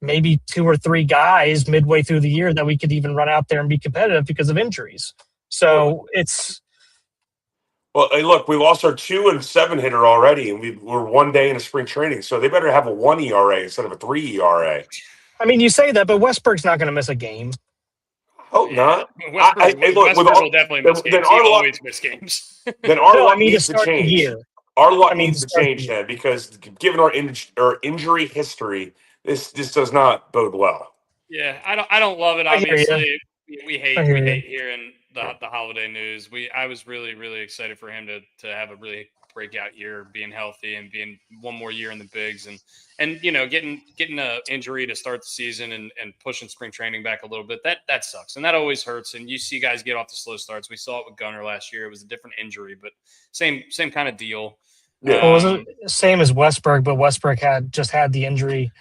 maybe 2 or 3 guys midway through the year that we could even run out there and be competitive because of injuries. So it's. Well, hey, look, we lost our 2 and 7 hitter already, and we're 1 day into spring training, so they better have a 1 ERA instead of a 3 ERA. I mean, you say that, but Westburg's not going to miss a game. Hope not. Westburg will definitely miss games. He always miss games. Then our luck needs to change. Our luck needs to change then, because given our injury history, this does not bode well. Yeah, I don't love it. Obviously, we hate hearing the Holliday news. I was really excited for him to have a really breakout year, being healthy and being one more year in the bigs, and getting an injury to start the season and pushing spring training back a little bit. That sucks, and that always hurts. And you see guys get off the slow starts. We saw it with Gunnar last year. It was a different injury, but same kind of deal. Yeah, it was the same as Westburg, but Westburg had the injury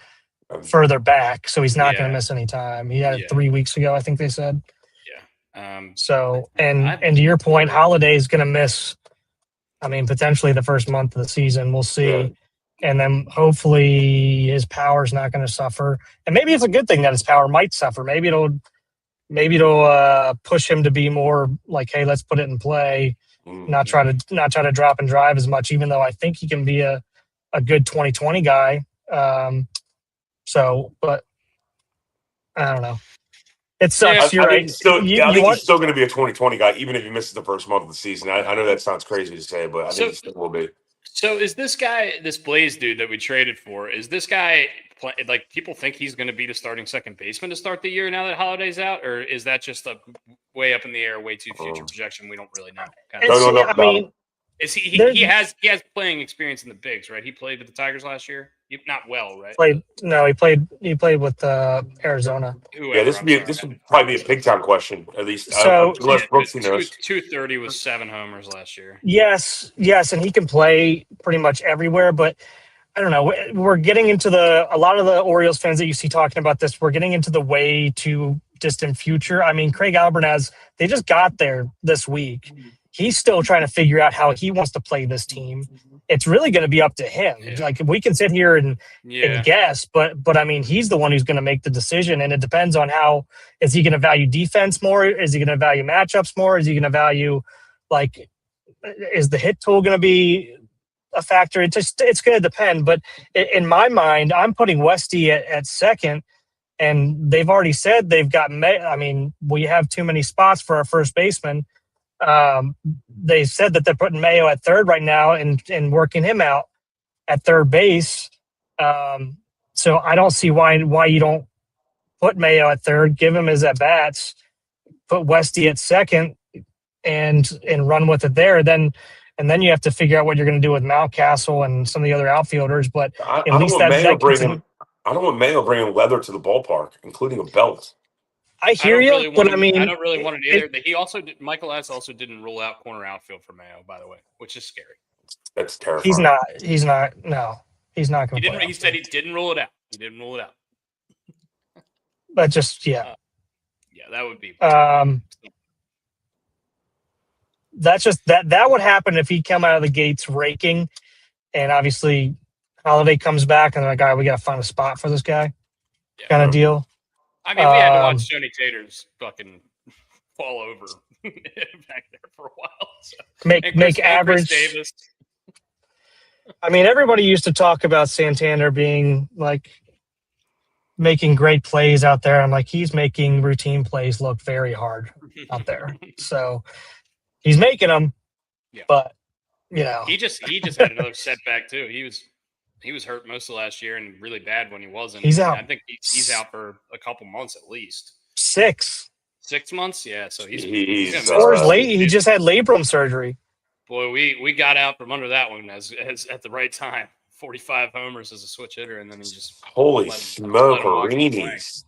further back, so he's not going to miss any time. He had it 3 weeks ago, I think they said. So, and to your point, Holliday is going to miss, I mean, potentially the first month of the season. We'll see. Yeah. And then hopefully his power's not going to suffer. And maybe it's a good thing that his power might suffer. Maybe it'll push him to be more like, hey, let's put it in play, not try to drop and drive as much, even though I think he can be a good 2020 guy. But I don't know. It sucks. You're right. He's still going to be a 2020 guy, even if he misses the first month of the season. I know that sounds crazy to say, but I think he still will be. So is this guy, this Blaze dude that we traded for, is this guy, like, people think he's going to be the starting second baseman to start the year now that Holliday's out? Or is that just a way up in the air, way too future projection? We don't really know. No. I mean, is he has playing experience in the bigs, right? He played with the Tigers last year. Not well, right? He played with Arizona. This would probably be a Pigtown question, at least. So, unless Brooksy knows. 230 with 7 homers last year. Yes, and he can play pretty much everywhere, but I don't know. We're getting into a lot of the Orioles fans that you see talking about this, we're getting into the way too distant future. I mean, Craig Albernaz, they just got there this week. He's still trying to figure out how he wants to play this team. It's really going to be up to him. Yeah. Like, we can sit here and guess, but I mean, he's the one who's going to make the decision, and it depends on how is he going to value defense more? Is he going to value matchups more? Is he going to value, like, is the hit tool going to be a factor? It's going to depend. But in my mind, I'm putting Westy at second, and they've already said they've got. I mean, we have too many spots for our first baseman. They said that they're putting Mayo at third right now and working him out at third base. So I don't see why you don't put Mayo at third, give him his at bats, put Westy at second, and run with it there. Then you have to figure out what you're going to do with Mountcastle and some of the other outfielders. But I don't want Mayo bringing leather to the ballpark, including a belt. I hear you, but I mean, I don't really want it either. He also Michael S. also didn't rule out corner outfield for Mayo, by the way, which is scary. That's terrifying. He's not. No, he's not going to. He said he didn't rule it out. He didn't rule it out. But just that would be. That's just that would happen if he come out of the gates raking, and obviously Holliday comes back and they're like, all right, we got to find a spot for this guy, kind of deal. I mean, we had to watch Tony Taters fucking fall over back there for a while. So. Make average. Davis. I mean, everybody used to talk about Santander being like making great plays out there. I'm like, he's making routine plays look very hard out there. So he's making them, but he just had another setback too. He was hurt most of last year and really bad when he wasn't. He's out. I think he's out for a couple months at least. 6 months? Yeah. So he's late. He just had labrum surgery. Boy, we got out from under that one as at the right time 45 homers as a switch hitter, and then he just holy smoke-a-reenies.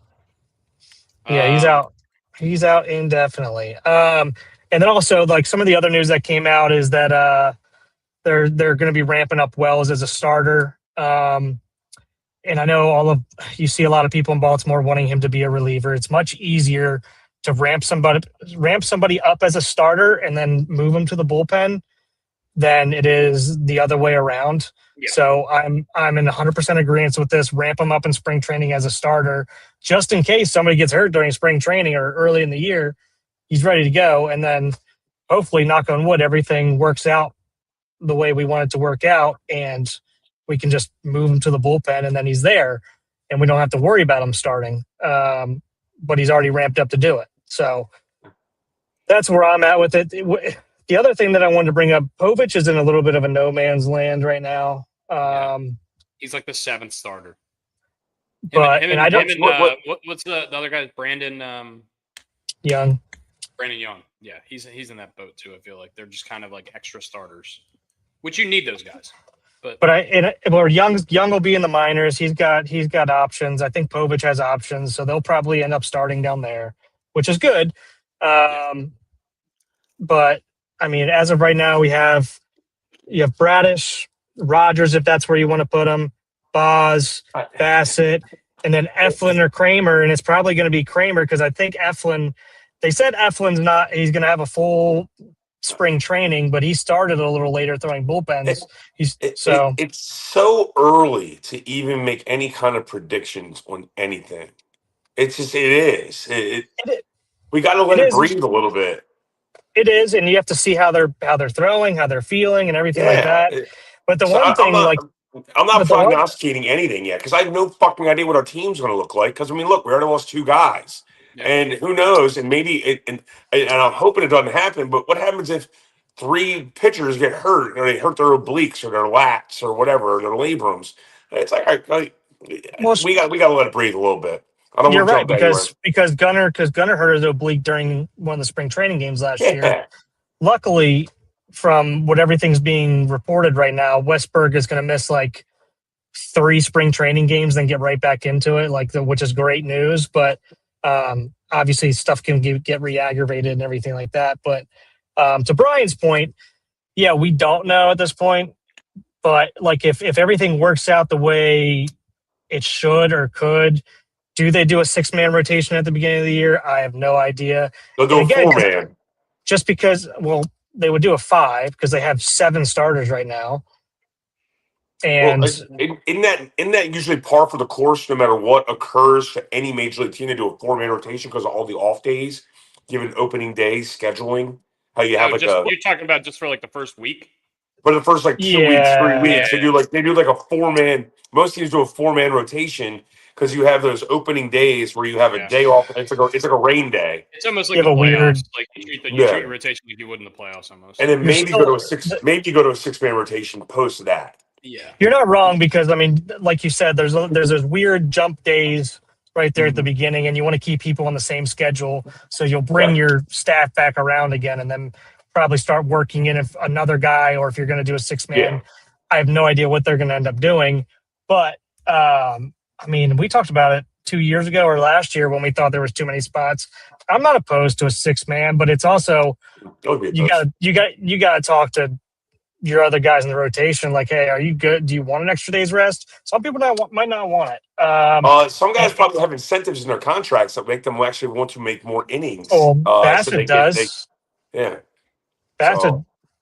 Yeah, he's out. He's out indefinitely. And then also, like, some of the other news that came out is that they're going to be ramping up Wells as a starter. And I know you see a lot of people in Baltimore wanting him to be a reliever. It's much easier to ramp somebody up as a starter and then move him to the bullpen than it is the other way around. Yeah. So I'm in 100% agreement with this. Ramp him up in spring training as a starter, just in case somebody gets hurt during spring training or early in the year. He's ready to go, and then hopefully, knock on wood, everything works out the way we want it to work out, and we can just move him to the bullpen, and then he's there, and we don't have to worry about him starting. But he's already ramped up to do it. So that's where I'm at with it. The other thing that I wanted to bring up, Povich is in a little bit of a no man's land right now. He's like the 7th starter. But what's the other guy? Brandon Young. Brandon Young. Yeah, he's in that boat too. I feel like they're just kind of like extra starters, which you need those guys. But Young will be in the minors. He's got options. I think Povich has options, so they'll probably end up starting down there, which is good. But I mean, as of right now, you have Bradish, Rogers, if that's where you want to put him, Boz, Bassitt, and then Eflin or Kramer, and it's probably going to be Kramer because I think Eflin. They said Eflin's not. He's going to have a full spring training, but he started a little later throwing bullpens. It's so early to even make any kind of predictions on anything. It is. We got to let it breathe a little bit. It is, and you have to see how they're throwing, how they're feeling, and everything like that. But I'm not prognosticating anything yet because I have no fucking idea what our team's going to look like. Because I mean, look, we already lost 2 guys. And who knows? And maybe and I'm hoping it doesn't happen. But what happens if 3 pitchers get hurt, or they hurt their obliques, or their lats, or whatever, or their labrums? It's like we got to let it breathe a little bit. I don't want to jump anywhere. because Gunnar hurt his oblique during one of the spring training games last year. Luckily, from what everything's being reported right now, Westburg is going to miss like 3 spring training games, then get right back into it, which is great news. But obviously, stuff can get re-aggravated and everything like that. But to Brian's point, yeah, we don't know at this point. But like, if everything works out the way it should or could, do they do a 6-man rotation at the beginning of the year? I have no idea. They'll do a 4-man. Just because, they would do a 5 because they have 7 starters right now. And isn't that usually par for the course no matter what occurs to any major league team to do a 4-man rotation because of all the off days, given opening days, scheduling? How you have you're talking about just for like the first week? For the first 2 weeks, 3 weeks, they do like a 4-man. Most teams do a 4-man rotation because you have those opening days where you have a day off. It's like a rain day. It's almost like a playoffs. Like you treat a rotation like you would in the playoffs almost. And then maybe go to a 6-man rotation post that. Yeah, you're not wrong because I mean, like you said, there's those weird jump days right there at the beginning, and you want to keep people on the same schedule, so you'll bring your staff back around again, and then probably start working in if another guy, or if you're going to do a 6-man. Yeah. I have no idea what they're going to end up doing, but I mean, we talked about it 2 years ago or last year when we thought there was too many spots. I'm not opposed to a 6-man, but it's also you got to talk to your other guys in the rotation, like, hey, are you good? Do you want an extra day's rest? Some people might not want it. Some guys probably have incentives in their contracts that make them actually want to make more innings. Bassitt does.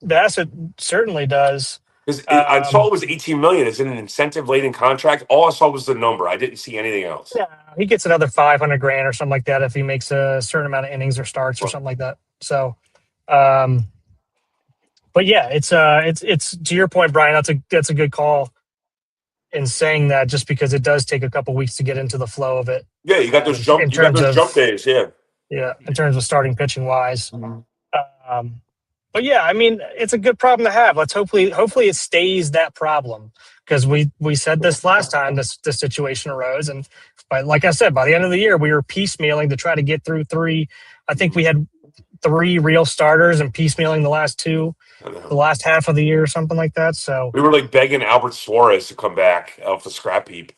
Bassitt certainly does. I saw it was $18 million. Is it an incentive-laden contract? All I saw was the number. I didn't see anything else. Yeah, he gets another $500,000 or something like that if he makes a certain amount of innings or starts or something like that. So, but yeah, it's to your point, Brian. That's a good call in saying that, just because it does take a couple weeks to get into the flow of it. Yeah, you got those jump days. Yeah, in terms of starting pitching wise. But yeah, I mean, it's a good problem to have. Let's hopefully it stays that problem, because we said this last time this situation arose, and like I said, by the end of the year we were piecemealing to try to get through 3. I think we had 3 real starters and piecemealing the last half of the year or something like that. So we were like begging Albert Suarez to come back off the scrap heap.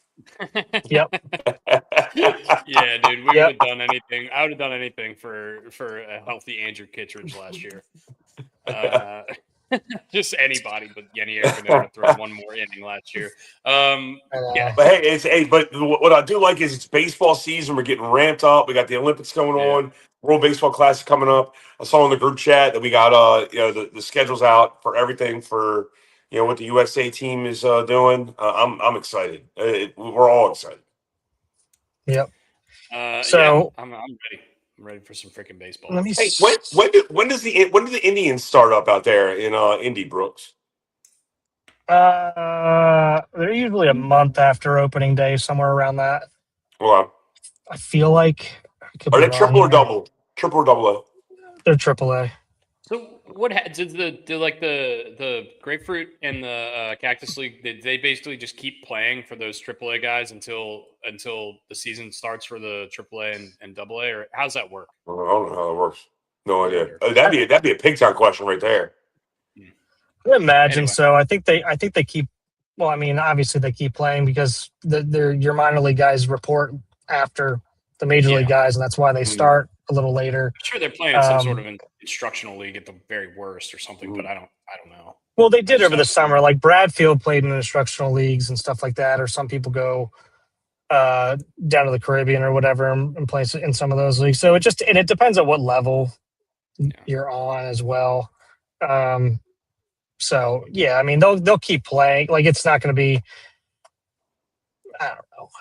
Yep. Yeah, dude, we would have done anything. I would have done anything for a healthy Andrew Kittredge last year. Just anybody but Yenny Erkiner to throw one more inning last year. Yeah. But hey, but what I do like is it's baseball season. We're getting ramped up. We got the Olympics going on. World Baseball Classic coming up. I saw in the group chat that we got the schedules out for everything for what the USA team is doing. I'm excited. We're all excited. Yep. So I'm ready. I'm ready for some freaking baseball. Let me. Hey, when do the Indians start up out there in Indy, Brooks? They're usually a month after opening day, somewhere around that. Well, I feel like. Are they triple or double? Triple or double A? They're AAA. So what did the Grapefruit and the Cactus League? Did they basically just keep playing for those AAA guys until the season starts for the AAA and AA, or how's that work? I don't know how it works. No idea. That'd be a Pig Town question right there. I imagine so. I think they keep. Well, I mean, obviously they keep playing because your minor league guys report after the major league guys, and that's why they start a little later. I'm sure they're playing in some sort of an instructional league at the very worst or something, but I don't know. Well, they did over the summer. Like Bradfield played in instructional leagues and stuff like that, or some people go down to the Caribbean or whatever and play in some of those leagues. So it depends on what level you're on as well. So yeah, I mean they'll keep playing. Like it's not going to be.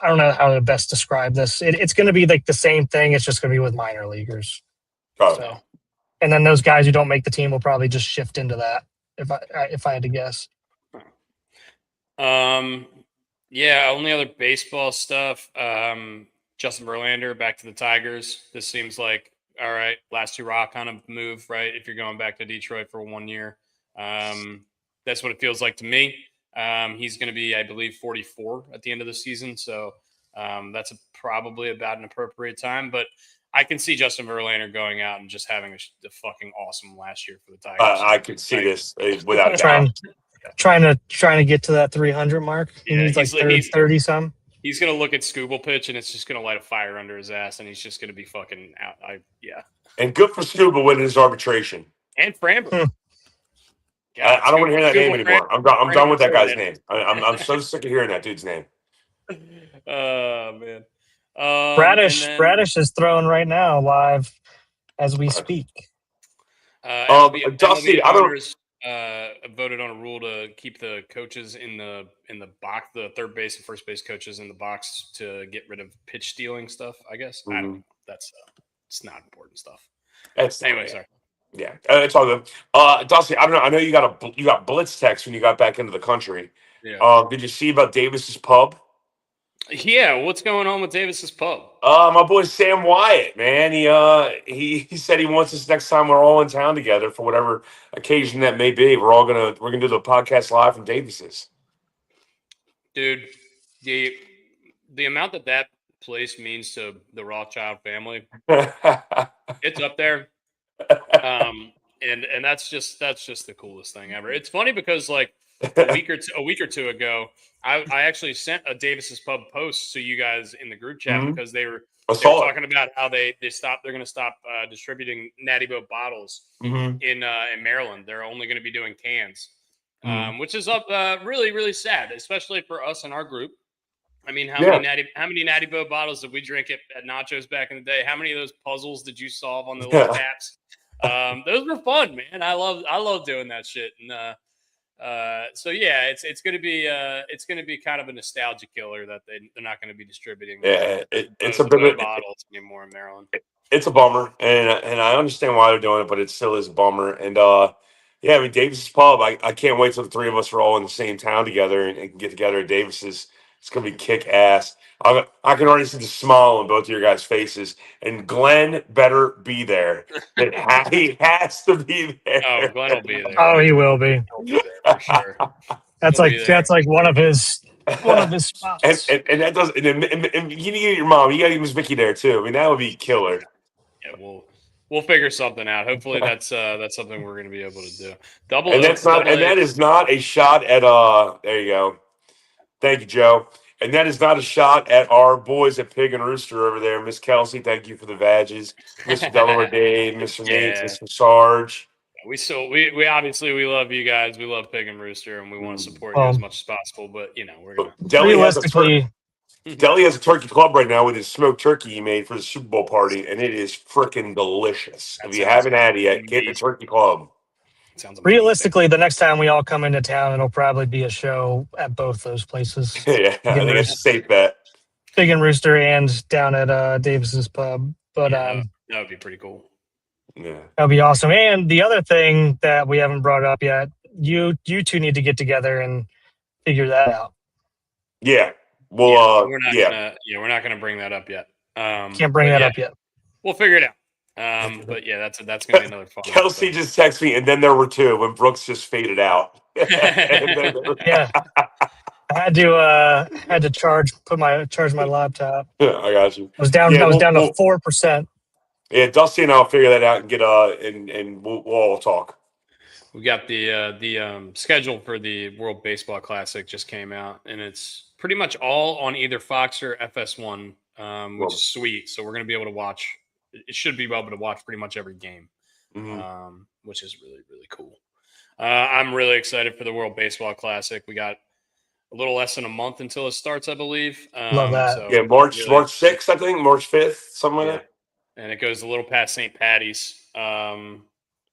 I don't know how to best describe this. It's going to be like the same thing. It's just going to be with minor leaguers. So, and then those guys who don't make the team will probably just shift into that. If I had to guess. Yeah. Only other baseball stuff. Justin Verlander back to the Tigers. This seems like all right. Last hurrah kind of move, right? If you're going back to Detroit for 1 year, that's what it feels like to me. He's going to be, I believe, 44 at the end of the season. So that's probably about an appropriate time. But I can see Justin Verlander going out and just having a fucking awesome last year for the Tigers. I could see this without a doubt. Trying to get to that 300 mark. He needs like 30 some. He's going to look at Scooble pitch and it's just going to light a fire under his ass and he's just going to be fucking out. And good for Scuba winning his arbitration. And Framber. I don't want to hear that name anymore. I'm done with that guy's name. I'm so sick of hearing that dude's name. Oh man. Bradish is throwing right now live as we speak. Dusty, voted on a rule to keep the coaches in the box, the third base and first base coaches in the box to get rid of pitch stealing stuff. I guess I don't know. That's it's not important stuff. Anyway, sorry. Yeah, it's all good. Dusty, I don't know. I know you got blitz text when you got back into the country. Yeah. Did you see about Davis's pub? Yeah, what's going on with Davis's pub? My boy Sam Wyatt, man. He said he wants us next time we're all in town together for whatever occasion that may be. We're gonna do the podcast live from Davis's. Dude, the amount that place means to the Rothschild family, it's up there. And that's just the coolest thing ever. It's funny because like a week or two ago, I actually sent a Davis's Pub post to you guys in the group chat because they were talking about how they're going to stop distributing Natty Boat bottles in Maryland. They're only going to be doing cans, which is really, really sad, especially for us in our group. I mean, how many Natty Boat bottles did we drink at Nachos back in the day? How many of those puzzles did you solve on the little taps? Those were fun, man. I love doing that shit. And so yeah, it's going to be kind of a nostalgia killer that they're not going to be distributing. It's a bit of bottles anymore in Maryland. It's a bummer, and I understand why they're doing it, but it still is a bummer. And I mean, Davis's Pub. I can't wait till the three of us are all in the same town together and can get together at Davis's. It's gonna be kick ass. I can already see the smile on both of your guys' faces. And Glenn better be there. He has to be there. Oh, Glenn will be there. Oh, he will be. He'll be there for sure. That's like one of his spots. And that does. And you need to get your mom. You got to get Miss Vicky there too. I mean, that would be killer. Yeah, We'll figure something out. Hopefully, that's something we're going to be able to do. And that is not a shot at There you go. Thank you, Joe. And that is not a shot at our boys at Pig and Rooster over there. Miss Kelsey, thank you for the badges. Mr. Delaware Dave, Mr. Nate, Mr. Sarge. We obviously we love you guys. We love Pig and Rooster, and we want to support you as much as possible. But we're gonna Deli has a turkey club right now with his smoked turkey he made for the Super Bowl party, and it is freaking delicious. If you haven't had it yet, get the turkey club. Sounds amazing. Realistically, the next time we all come into town, it'll probably be a show at both those places. Yeah, I think it's a safe bet. Pig and Rooster and down at Davis's Pub. But that would be pretty cool. Yeah, that'd be awesome. And the other thing that we haven't brought up yet, you two need to get together and figure that out. Yeah. Well, we're not gonna bring that up yet. Can't bring that up yet. We'll figure it out. But yeah, that's gonna be another fun. Kelsey just texted me, and then there were two when Brooks just faded out. Yeah, I had to charge my laptop. I got you. I was down. I was down to 4%. Yeah, Dusty and I'll figure that out and get and we'll all talk. We got the schedule for the World Baseball Classic just came out, and it's pretty much all on either Fox or FS1, which is sweet. So we're gonna be able to watch. It should be able to watch pretty much every game, which is really, really cool. I'm really excited for the World Baseball Classic. We got a little less than a month until it starts, I believe. Love that. So March 6th, I think, March 5th, something like that. And it goes a little past St. Patty's. And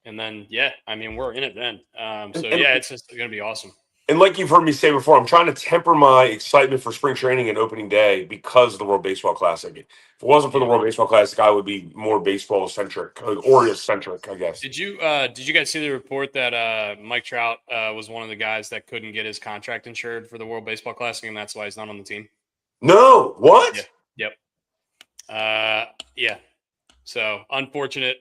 then, we're in it then. It's just going to be awesome. And like you've heard me say before, I'm trying to temper my excitement for spring training and opening day because of the World Baseball Classic. If it wasn't for the World Baseball Classic, I would be more baseball centric, Orioles centric, I guess. Did you guys see the report that Mike Trout was one of the guys that couldn't get his contract insured for the World Baseball Classic, and that's why he's not on the team? No, what? Yep. Yeah. So unfortunate.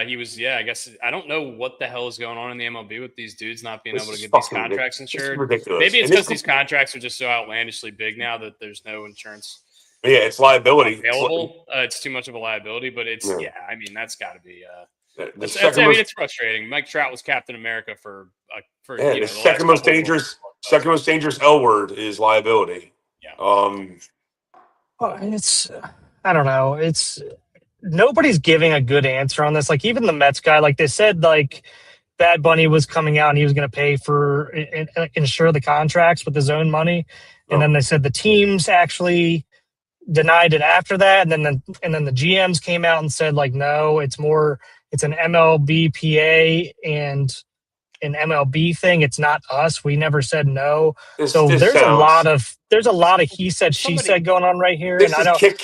He was, I guess I don't know what the hell is going on in the MLB with these dudes not being able to get these contracts insured. Ridiculous. Maybe it's because these contracts are just so outlandishly big now that there's no insurance. Yeah, it's liability available. It's too much of a liability, but it's that's got to be. It's frustrating. Mike Trout was Captain America for the second most dangerous L word is liability. Yeah. It's I don't know. It's nobody's giving a good answer on this. Like even the Mets guy, like they said, like Bad Bunny was coming out and he was going to pay for insure the contracts with his own money, and then they said the teams actually denied it after that, and then the GMs came out and said like no, it's an MLBPA and an MLB thing. It's not us. We never said no. There's a lot of he said she said going on right here. This is kick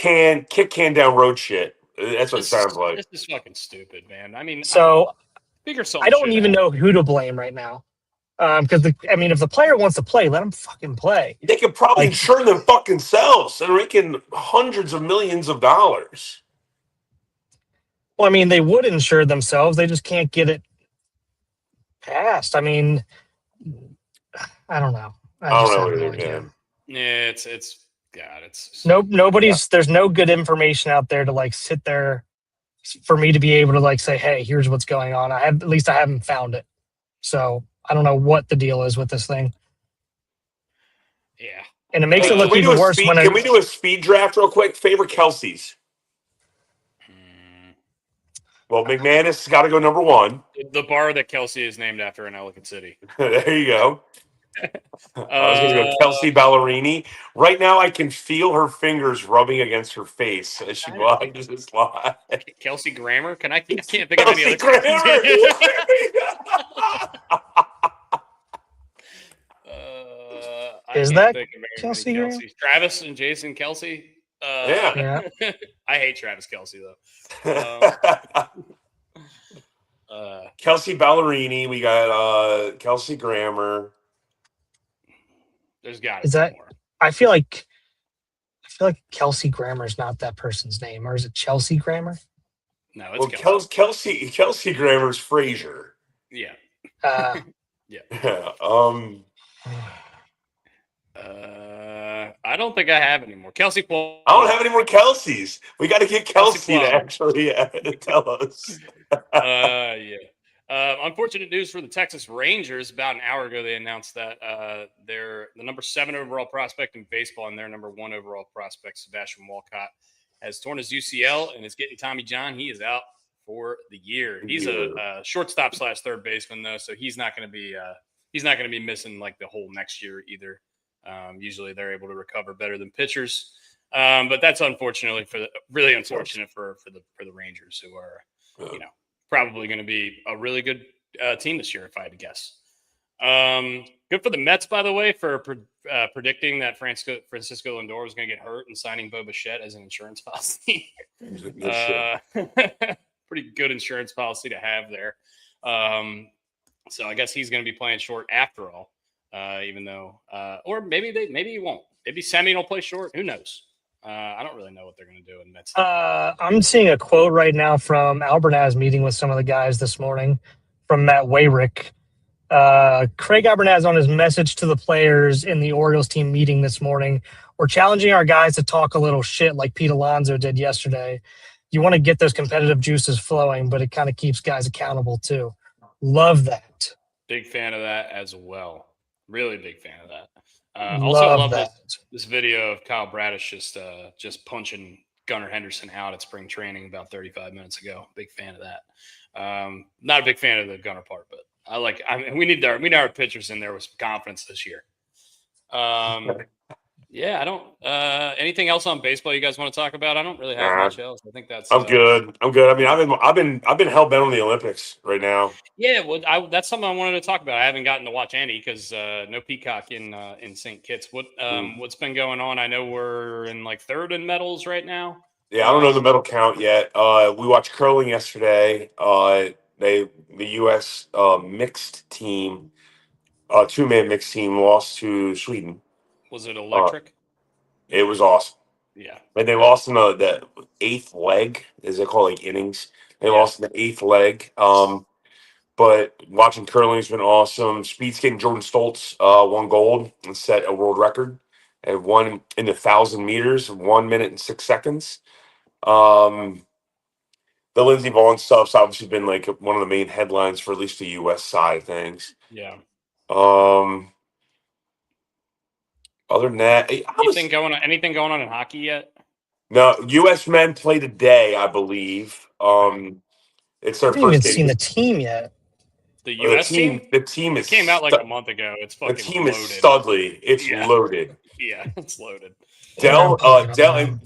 can down road shit. That's what it sounds like. This is fucking stupid, man. I mean, figure something. I don't even know who to blame right now. Because if the player wants to play, let him fucking play. They could probably insure them fucking selves. They're making hundreds of millions of dollars. Well, they would insure themselves. They just can't get it passed. I don't know. I don't know either, man. Yeah, it's God. It's nobody's. There's no good information out there to sit there for me to be able to say, hey, here's what's going on. I haven't found it. So I don't know what the deal is with this thing. Yeah. And it makes it look even worse can we do a speed draft real quick? Favorite Kelsey's? Well, McManus has got to go number one. The bar that Kelsey is named after in Ellicott City. There you go. I was going to go Kelsey Ballerini. Right now, I can feel her fingers rubbing against her face as she watches this live. Kelsey Grammer? I can't think of any other. Is that Kelsey? Travis and Jason Kelsey? Yeah. I hate Travis Kelsey, though. Kelsey Ballerini. We got Kelsey Grammer. There's got to be more. I feel like Kelsey Grammer is not that person's name, or is it Chelsea Grammer? No, it's Kelsey Grammer's Frazier. Yeah. Yeah. I don't think I have any more. Kelsey Plum. I don't have any more Kelseys. We got to get Kelsey to actually tell us. Yeah. Unfortunate news for the Texas Rangers. About an hour ago, they announced that they're the number 7 overall prospect in baseball and their number 1 overall prospect, Sebastian Walcott, has torn his UCL and is getting Tommy John. He is out for the year. He's a shortstop / third baseman though, so he's not going to be missing like the whole next year either. Usually they're able to recover better than pitchers, but that's really unfortunate for the Rangers, who are probably going to be a really good team this year if I had to guess. Good for the Mets, by the way, for predicting that Francisco Lindor was going to get hurt and signing Bo Bichette as an insurance policy. Pretty good insurance policy to have there. So I guess he's going to be playing short after all, even though, or maybe he won't. Maybe Semien will play short. Who knows? I don't really know what they're going to do in Mets. I'm seeing a quote right now from Albernaz meeting with some of the guys this morning from Matt Wayrick. Craig Albernaz on his message to the players in the Orioles team meeting this morning. We're challenging our guys to talk a little shit like Pete Alonso did yesterday. You want to get those competitive juices flowing, but it kind of keeps guys accountable too. Love that. Big fan of that as well. Really big fan of that. Also love this video of Kyle Bradish just punching Gunnar Henderson out at spring training about 35 minutes ago. Big fan of that. Not a big fan of the Gunnar part, but we need our pitchers in there with some confidence this year. Yeah, I don't. Anything else on baseball you guys want to talk about? I don't really have much else. I think that's. I'm good. I mean, I've been hell bent on the Olympics right now. Yeah, well, that's something I wanted to talk about. I haven't gotten to watch any because no Peacock in St. Kitts. What's been going on? I know we're in like third in medals right now. Yeah, I don't know the medal count yet. We watched curling yesterday. The U.S. Mixed team, 2-man mixed team, lost to Sweden. Was it electric? It was awesome. Yeah. And they lost in the 8th leg, as they call innings. They lost in the 8th leg. But watching curling has been awesome. Speed skating, Jordan Stoltz won gold and set a world record and won in the 1,000 meters, 1 minute and 6 seconds. The Lindsey Vonn stuff's obviously been like one of the main headlines for at least the U.S. side of things. Yeah. Other than that, anything going on in hockey yet? No, U.S. men play today, I believe. It's their I haven't first even game. seen the team yet. The U.S. team? The team came out like a month ago. It's fucking loaded. The team is studly. It's loaded. Yeah, it's loaded. Dell, and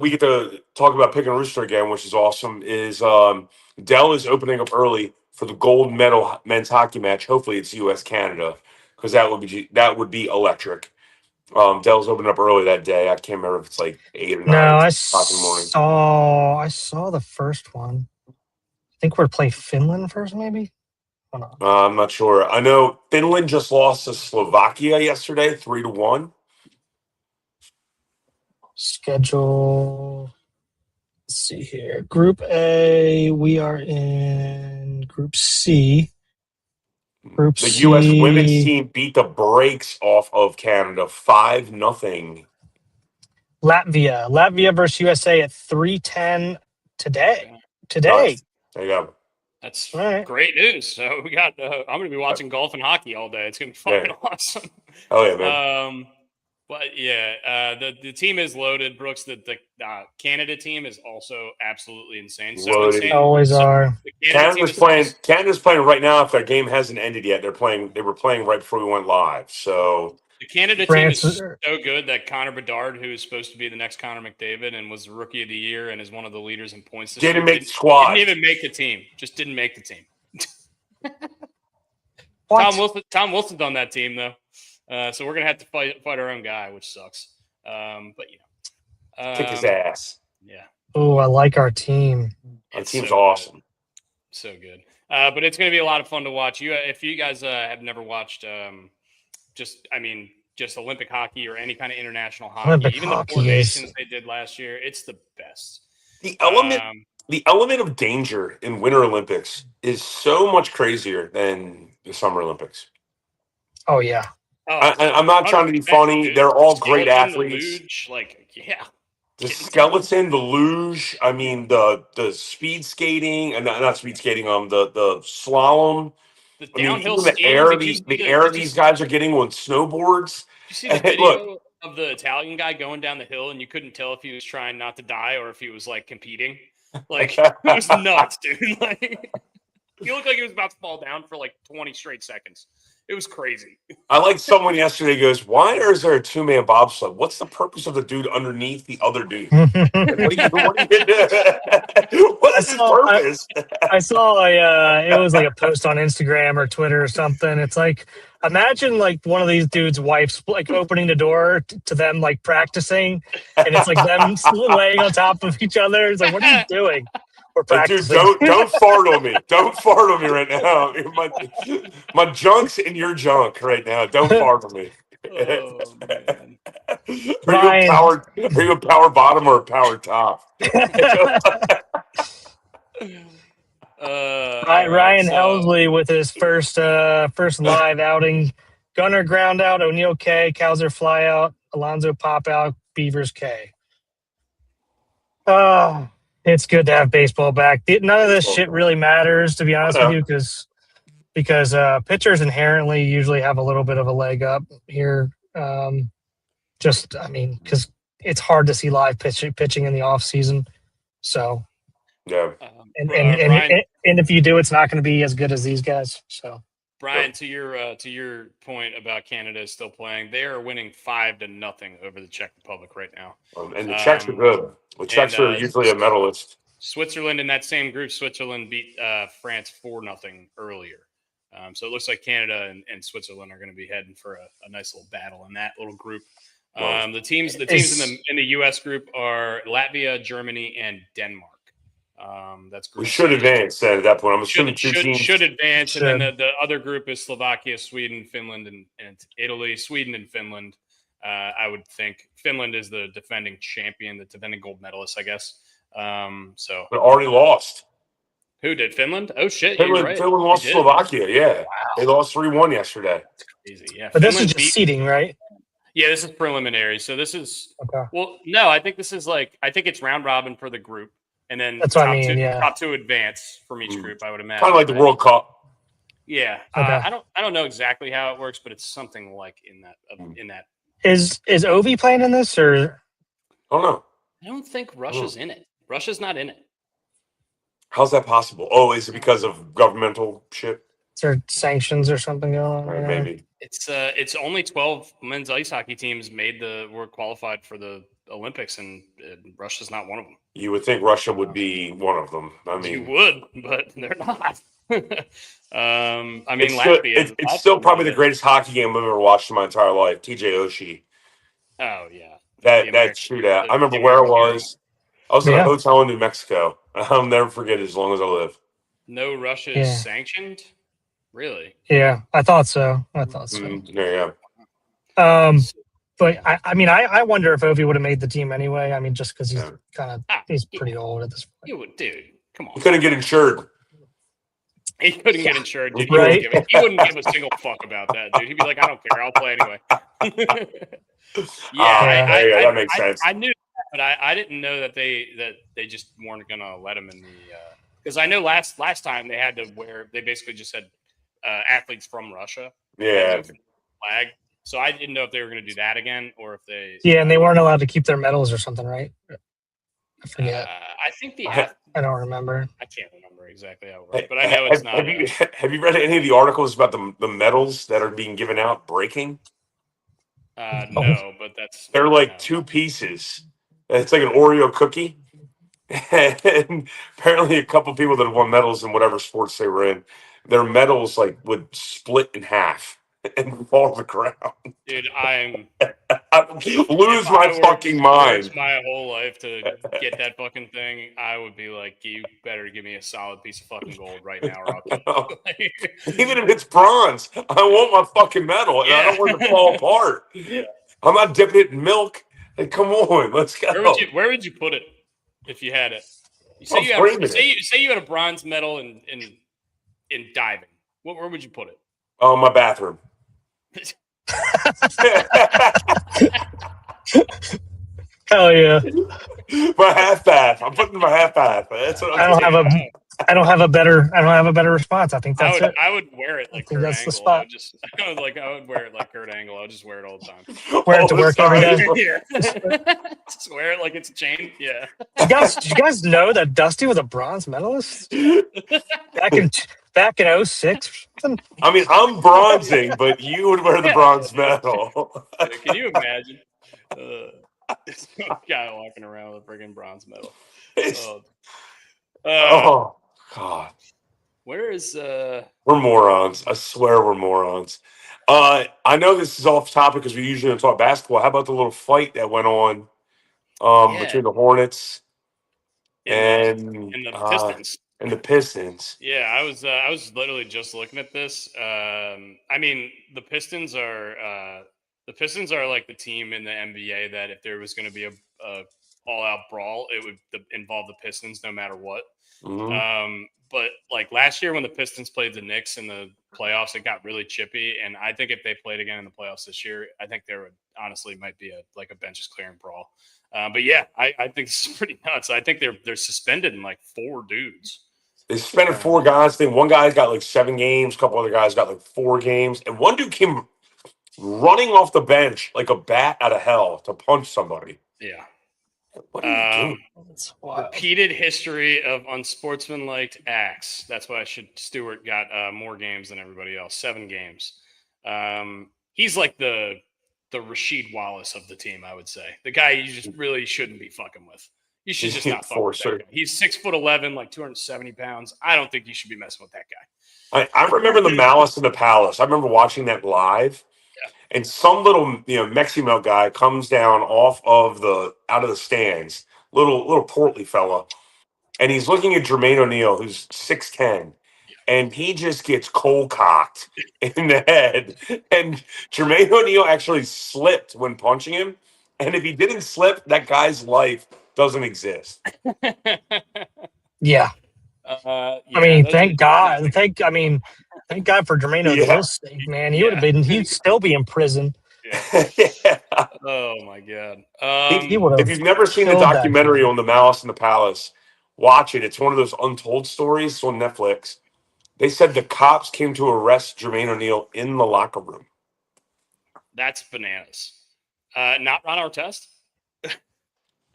we get to talk about Pig and Rooster again, which is awesome. Is Dell is opening up early for the gold medal men's hockey match. Hopefully, it's U.S. Canada, because that would be electric. Dell's opening up early that day. I can't remember if it's like 8 or 9 o'clock in the morning. I saw the first one. I think we're playing Finland first, maybe. Hold on. I'm not sure. I know Finland just lost to Slovakia yesterday, 3-1. Schedule. Let's see here. Group A, we are in Group C. The U.S. women's team beat the brakes off of Canada 5-0. Latvia versus USA at 3:10 today. Nice. There you go. That's great news. So we got. I'm going to be watching golf and hockey all day. It's going to be fucking awesome. Oh yeah, man. But yeah, the team is loaded. Brooks, the Canada team is also absolutely insane. So loaded. insane. Always are. Canada's playing right now. If their game hasn't ended yet, they were playing right before we went live. So the Canada team is so good that Connor Bedard, who is supposed to be the next Connor McDavid and was the rookie of the year and is one of the leaders in points this year, didn't make the squad. Didn't even make the team. Just didn't make the team. Tom Wilson's on that team though. So we're gonna have to fight our own guy, which sucks. But kick his ass. Yeah. Oh, I like our team. Our team's awesome. So good. But it's gonna be a lot of fun to watch. If you guys have never watched, just Olympic hockey or any kind of international hockey, even the Four Nations they did last year, it's the best. The element of danger in Winter Olympics is so much crazier than the Summer Olympics. Oh yeah. I'm not trying to be funny. Dude. They're all great Skeleton, athletes. The luge, yeah. The skeleton, the luge. I mean, the speed skating and not speed skating. The slalom. The I mean, downhill even the skiing. air. The air these guys are getting with snowboards. Did you see the video of the Italian guy going down the hill, and you couldn't tell if he was trying not to die or if he was like competing? Like it was nuts, dude. Like he looked like he was about to fall down for like 20 straight seconds. It was crazy. I like someone yesterday goes, "Why is there a 2-man bobsled? What's the purpose of the dude underneath the other dude? What is his purpose?" I saw it was like a post on Instagram or Twitter or something. It's like, imagine like one of these dudes' wives like opening the door to them like practicing, and it's like them laying on top of each other. It's like, what are you doing? We're practicing. Dude, don't fart on me. Don't fart on me right now. My junk's in your junk right now. Don't fart on me. Oh man. Are you a power bottom or a power top? Ryan Helsley with his first live outing. Gunner ground out, O'Neill K, Cowser fly out, Alonso pop out, Beavers K. It's good to have baseball back. None of this shit really matters, to be honest with you, because pitchers inherently usually have a little bit of a leg up here. Because it's hard to see live pitching in the off season. So yeah, and if you do, it's not going to be as good as these guys. So Brian, to your point about Canada still playing, they are winning 5-0 over the Czech Republic right now. And the Czechs are good. The Czechs are usually a medalist. Switzerland in that same group, Switzerland beat France 4-0 earlier. So it looks like Canada and Switzerland are going to be heading for a nice little battle in that little group. The teams in the U.S. group are Latvia, Germany, and Denmark. That's group we should advance at that point. I'm assuming should advance, and then the other group is Slovakia, Sweden, Finland, and Italy. Sweden and Finland. I would think Finland is the defending champion, the defending gold medalist, I guess. So but already lost. Who did Finland? Oh shit! Finland lost Slovakia. Yeah, wow. They lost 3-1 yesterday. That's crazy. Yeah, but Finland this is just seeding, right? Yeah, this is preliminary. So this is okay. Well, no, I think this is I think it's round robin for the group, and then that's what I mean. Top two advance from each group. I would imagine kind of like the World Cup. Yeah, okay. I don't know exactly how it works, but it's something like in that. Is Ovi playing in this or? I don't know. I don't think Russia's in it. Russia's not in it. How's that possible? Oh, is it because of governmental shit? Is there sanctions or something going on? Right, maybe. It's only 12 men's ice hockey teams were qualified for the Olympics, and Russia's not one of them. You would think Russia would be one of them. I mean, you would, but they're not. Latvia. It's still probably the greatest hockey game I've ever watched in my entire life. TJ Oshie. Oh yeah, that shootout. I remember where I was. I was in a hotel in New Mexico. I'll never forget it as long as I live. No Russia is sanctioned? Really? Yeah, I thought so. Yeah. But I wonder if Ovi would have made the team anyway. I mean, just because he's pretty old at this point. You would, dude. Come on. He couldn't get insured. He couldn't get insured, dude. Right? He wouldn't give a single fuck about that, dude. He'd be like, I don't care. I'll play anyway. That makes sense. I knew that, but I didn't know that they just weren't going to let him in the because I know last time they basically just said athletes from Russia. Yeah. Flag. So I didn't know if they were going to do that again or if they. Yeah, and they weren't allowed to keep their medals or something, right? I forget. I think I don't remember. I can't remember exactly how it works, but I know it's not. Have you read any of the articles about the medals that are being given out breaking? No, but they're like two pieces. It's like an Oreo cookie. And apparently a couple people that have won medals in whatever sports they were in, their medals would split in half and fall to the ground. Dude, I lose my fucking mind. My whole life to get that fucking thing, I would be like, you better give me a solid piece of fucking gold right now, or I'll kill you. Even if it's bronze, I want my fucking medal, and I don't want it to fall apart. I'm not dipping it in milk. Like, come on, let's go. Where would you put it if you had it? Say you had a bronze medal in diving. Where would you put it? Oh, my bathroom. Hell yeah! My half bath. I'm putting my half bath. That's what I'm I don't saying. have a. I don't have a better response. I think that's it. I would wear it I like think Kurt that's the Angle. I spot. would just I would wear it like Kurt Angle. I would just wear it all the time. Wear it to All the work every day. time. Yeah. Just wear it like it's a chain. Yeah. Did you guys know that Dusty was a bronze medalist back in '06? I mean, I'm bronzing, but you would wear the bronze medal. Can you imagine? Some guy walking around with a friggin' bronze medal. Oh God. Where is We're morons. I swear we're morons. I know this is off topic because we usually don't talk basketball. How about the little fight that went on between the Hornets and the Pistons? And the Pistons. Yeah, I was literally just looking at this. I mean, the Pistons are like the team in the NBA that if there was going to be a all-out brawl, it would involve the Pistons no matter what. Mm-hmm. But like last year when the Pistons played the Knicks in the playoffs, it got really chippy. And I think if they played again in the playoffs this year, I think there would honestly might be a benches clearing brawl. But yeah, I think this is pretty nuts. I think they're suspended in like 4 dudes. They suspended 4 guys. I think one guy's got like 7 games. A couple other guys got like 4 games. And one dude came running off the bench like a bat out of hell to punch somebody. Yeah. What are you doing? Repeated history of unsportsmanlike acts. That's why Stewart got more games than everybody else. 7 games. He's like the Rasheed Wallace of the team, I would say. The guy you just really shouldn't be fucking with. You should just not fuck with that guy. He's 6'11", like 270 pounds. I don't think you should be messing with that guy. I remember the Malice in the Palace. I remember watching that live. Yeah. And some little Meximo guy comes down out of the stands, little portly fella, and he's looking at Jermaine O'Neal, who's 6'10", and he just gets cold cocked in the head. And Jermaine O'Neal actually slipped when punching him. And if he didn't slip, that guy's life doesn't exist. Yeah. I mean, thank God. Thank God for Jermaine O'Neal's sake, man. He'd still be in prison. Yeah. Oh my God. If you've never seen the documentary on the Malice in the Palace, watch it. It's one of those untold stories. It's on Netflix. They said the cops came to arrest Jermaine O'Neal in the locker room. That's bananas. Not Ron Artest?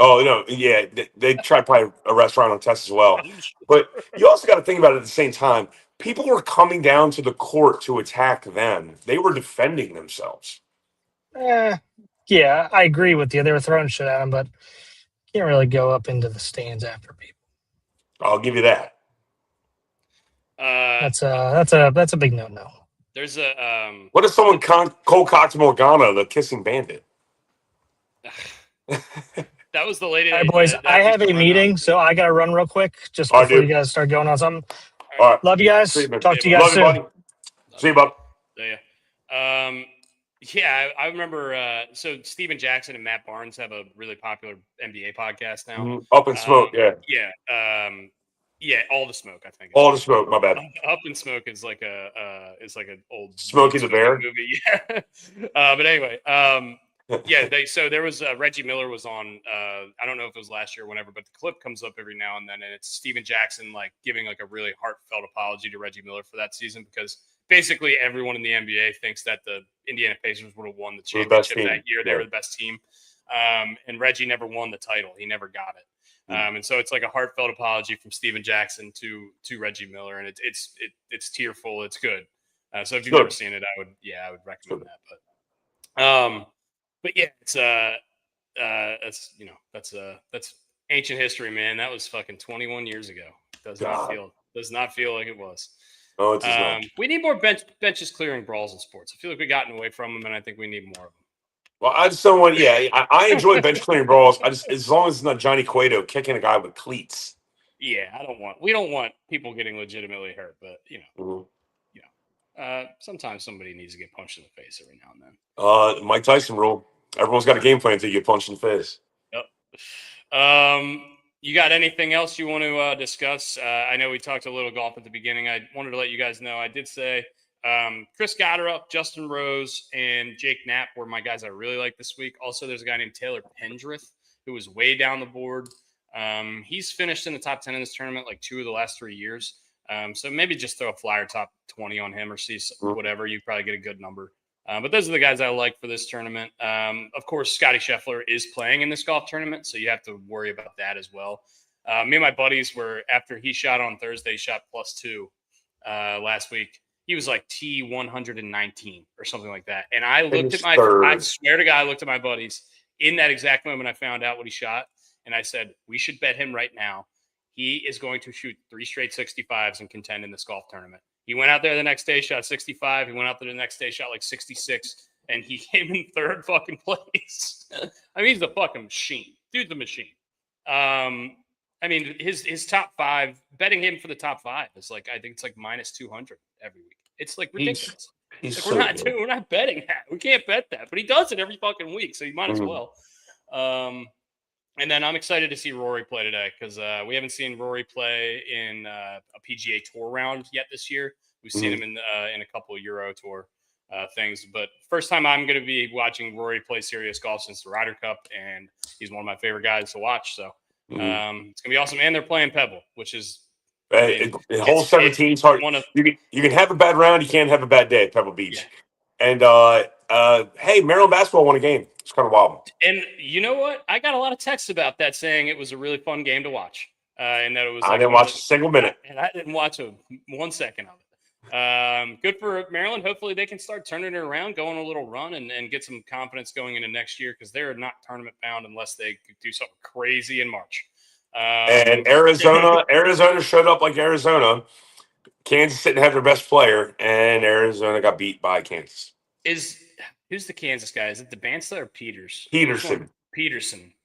Oh, no. Yeah. They tried to probably arrest Ron Artest as well. But you also got to think about it at the same time. People were coming down to the court to attack them. They were defending themselves. Yeah, I agree with you. They were throwing shit at him, but you can't really go up into the stands after people. I'll give you that. That's a big no. There's a what if someone cold cocked Morgana, the kissing bandit? That was the lady. All right, boys. I have a meeting, so I gotta run real quick just before you guys start going on something. All right. Love you guys. Talk to you guys soon. Love you, buddy. See you, bud. Yeah. Yeah, I remember. So Steven Jackson and Matt Barnes have a really popular NBA podcast now. Mm-hmm. Up in Smoke, yeah. Yeah. Yeah, All the Smoke, I think. All the Smoke, my bad. Up in Smoke is like an old Smokey the Bear movie. Yeah. But anyway, yeah. So there was Reggie Miller was on. I don't know if it was last year or whenever, but the clip comes up every now and then, and it's Steven Jackson like giving like a really heartfelt apology to Reggie Miller for that season because basically everyone in the NBA thinks that the Indiana Pacers would have won the championship that year. They were the best team, and Reggie never won the title. He never got it. And so it's like a heartfelt apology from Steven Jackson to Reggie Miller, and it's tearful. It's good. So if you've never seen it, I would recommend that. But yeah, it's that's ancient history, man. That was fucking 21 years ago. Does not feel like it was. Oh, it does not. We need more benches clearing brawls in sports. I feel like we've gotten away from them, and I think we need more of them. Well, I just don't want. Yeah, I enjoy bench clearing brawls. As long as it's not Johnny Cueto kicking a guy with cleats. Yeah, we don't want people getting legitimately hurt, but sometimes somebody needs to get punched in the face every now and then. Mike Tyson rule. Everyone's got a game plan until you get punched in the face. Yep. You got anything else you want to discuss? I know we talked a little golf at the beginning. I wanted to let you guys know. I did say Chris Gotterup, Justin Rose, and Jake Knapp were my guys I really like this week. Also, there's a guy named Taylor Pendrith who was way down the board. He's finished in the top 10 in this tournament like 2 of the last 3 years. So maybe just throw a flyer top 20 on him or see whatever. You probably get a good number. But those are the guys I like for this tournament. Of course, Scotty Scheffler is playing in this golf tournament, so you have to worry about that as well. Me and my buddies were, after he shot on Thursday, he shot +2 last week. He was like T119 or something like that. And I looked at I swear to God, I looked at my buddies in that exact moment I found out what he shot. And I said, we should bet him right now. He is going to shoot 3 straight 65s and contend in this golf tournament. He went out there the next day, shot 65. He went out there the next day, shot like 66. And he came in 3rd fucking place. I mean, he's a fucking machine. Dude's a machine. I mean, his top 5, betting him for the top 5 is like, I think it's like -200 every week. It's like ridiculous. He's like, we're not betting that. We can't bet that, but he does it every fucking week, so you might as well. And then I'm excited to see Rory play today because we haven't seen Rory play in a PGA Tour round yet this year. We've seen him in a couple of Euro Tour things, but first time I'm going to be watching Rory play serious golf since the Ryder Cup, and he's one of my favorite guys to watch. So it's going to be awesome. And they're playing Pebble, which is whole 17 is hard. You can have a bad round, you can't have a bad day at Pebble Beach. Yeah. And hey, Maryland basketball won a game. It's kind of wild. And you know what? I got a lot of texts about that saying it was a really fun game to watch. And that it was. I didn't watch a single minute. And I didn't watch 1 second of it. Good for Maryland. Hopefully they can start turning it around, go on a little run, and get some confidence going into next year because they're not tournament bound unless they do something crazy in March. And Arizona showed up like Arizona. Kansas didn't have their best player, and Arizona got beat by Kansas. Who's the Kansas guy? Is it DeBansta or Peters? Peterson,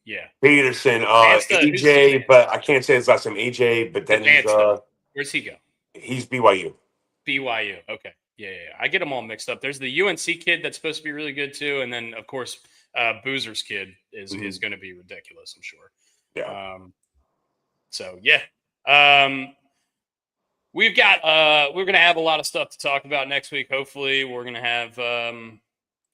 yeah. Peterson, AJ, but I can't say his last name. AJ, but then where's he go? He's BYU. BYU, okay, yeah. I get them all mixed up. There's the UNC kid that's supposed to be really good too, and then of course Boozer's kid is going to be ridiculous, I'm sure. Yeah. So yeah, we're going to have a lot of stuff to talk about next week. Hopefully, we're going to have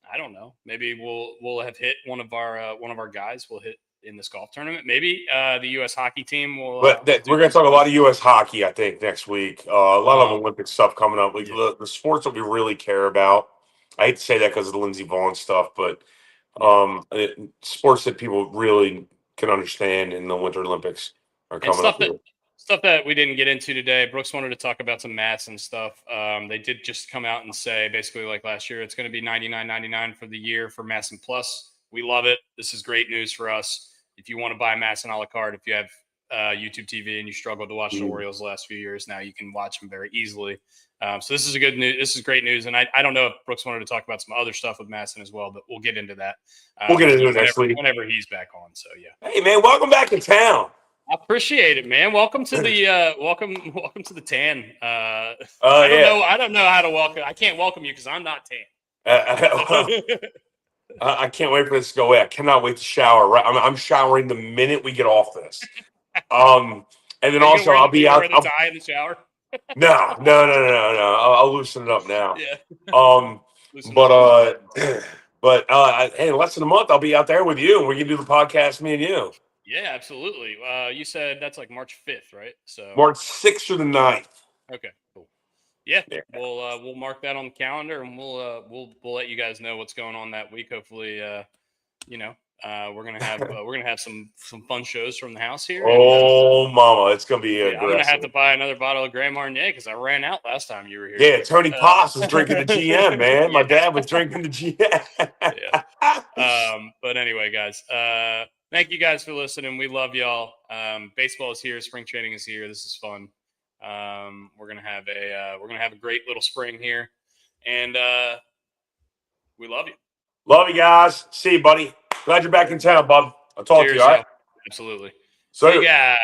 I don't know. Maybe we'll have hit one of our guys. We'll hit in this golf tournament. Maybe the U.S. hockey team will. But we're going to talk a lot of U.S. hockey, I think, next week. A lot of Olympic stuff coming up. Like the sports that we really care about. I hate to say that because of the Lindsey Vonn stuff, but sports that people really can understand in the Winter Olympics are coming up. Stuff that we didn't get into today. Brooks wanted to talk about some MASN stuff. They did just come out and say, basically like last year, it's going to be $99.99 for the year for MASN Plus. We love it. This is great news for us. If you want to buy MASN a la carte, if you have YouTube TV and you struggled to watch the Orioles the last few years, now you can watch them very easily. So this is good news. This is great news. And I don't know if Brooks wanted to talk about some other stuff with MASN as well, but we'll get into that. We'll get into it next week whenever he's back on. So yeah. Hey man, welcome back to town. I appreciate it, man. Welcome to the welcome to the tan. I don't know how to welcome. I can't welcome you because I'm not tan. I can't wait for this to go away. I cannot wait to shower. Right, I'm showering the minute we get off this. And then also I'll be out. I'll die in the shower. No. I'll loosen it up now. Yeah. But hey, less than a month I'll be out there with you, and we can do the podcast, me and you. Yeah, absolutely. You said that's like March 5th, right? So March 6th or the 9th. Okay, cool. Yeah. We'll mark that on the calendar, and we'll let you guys know what's going on that week. Hopefully, we're gonna have some fun shows from the house here. Oh, mama, it's gonna be. I'm gonna have to buy another bottle of Grand Marnier because I ran out last time you were here. Yeah, Tony Poss was drinking the GM, man. My dad was drinking the GM. Yeah. But anyway, guys. Thank you guys for listening. We love y'all. Baseball is here. Spring training is here. This is fun. We're gonna have a great little spring here, and we love you. Love you guys. See you, buddy. Glad you're back in town, bub. I'll talk to you. All right. Absolutely. So yeah.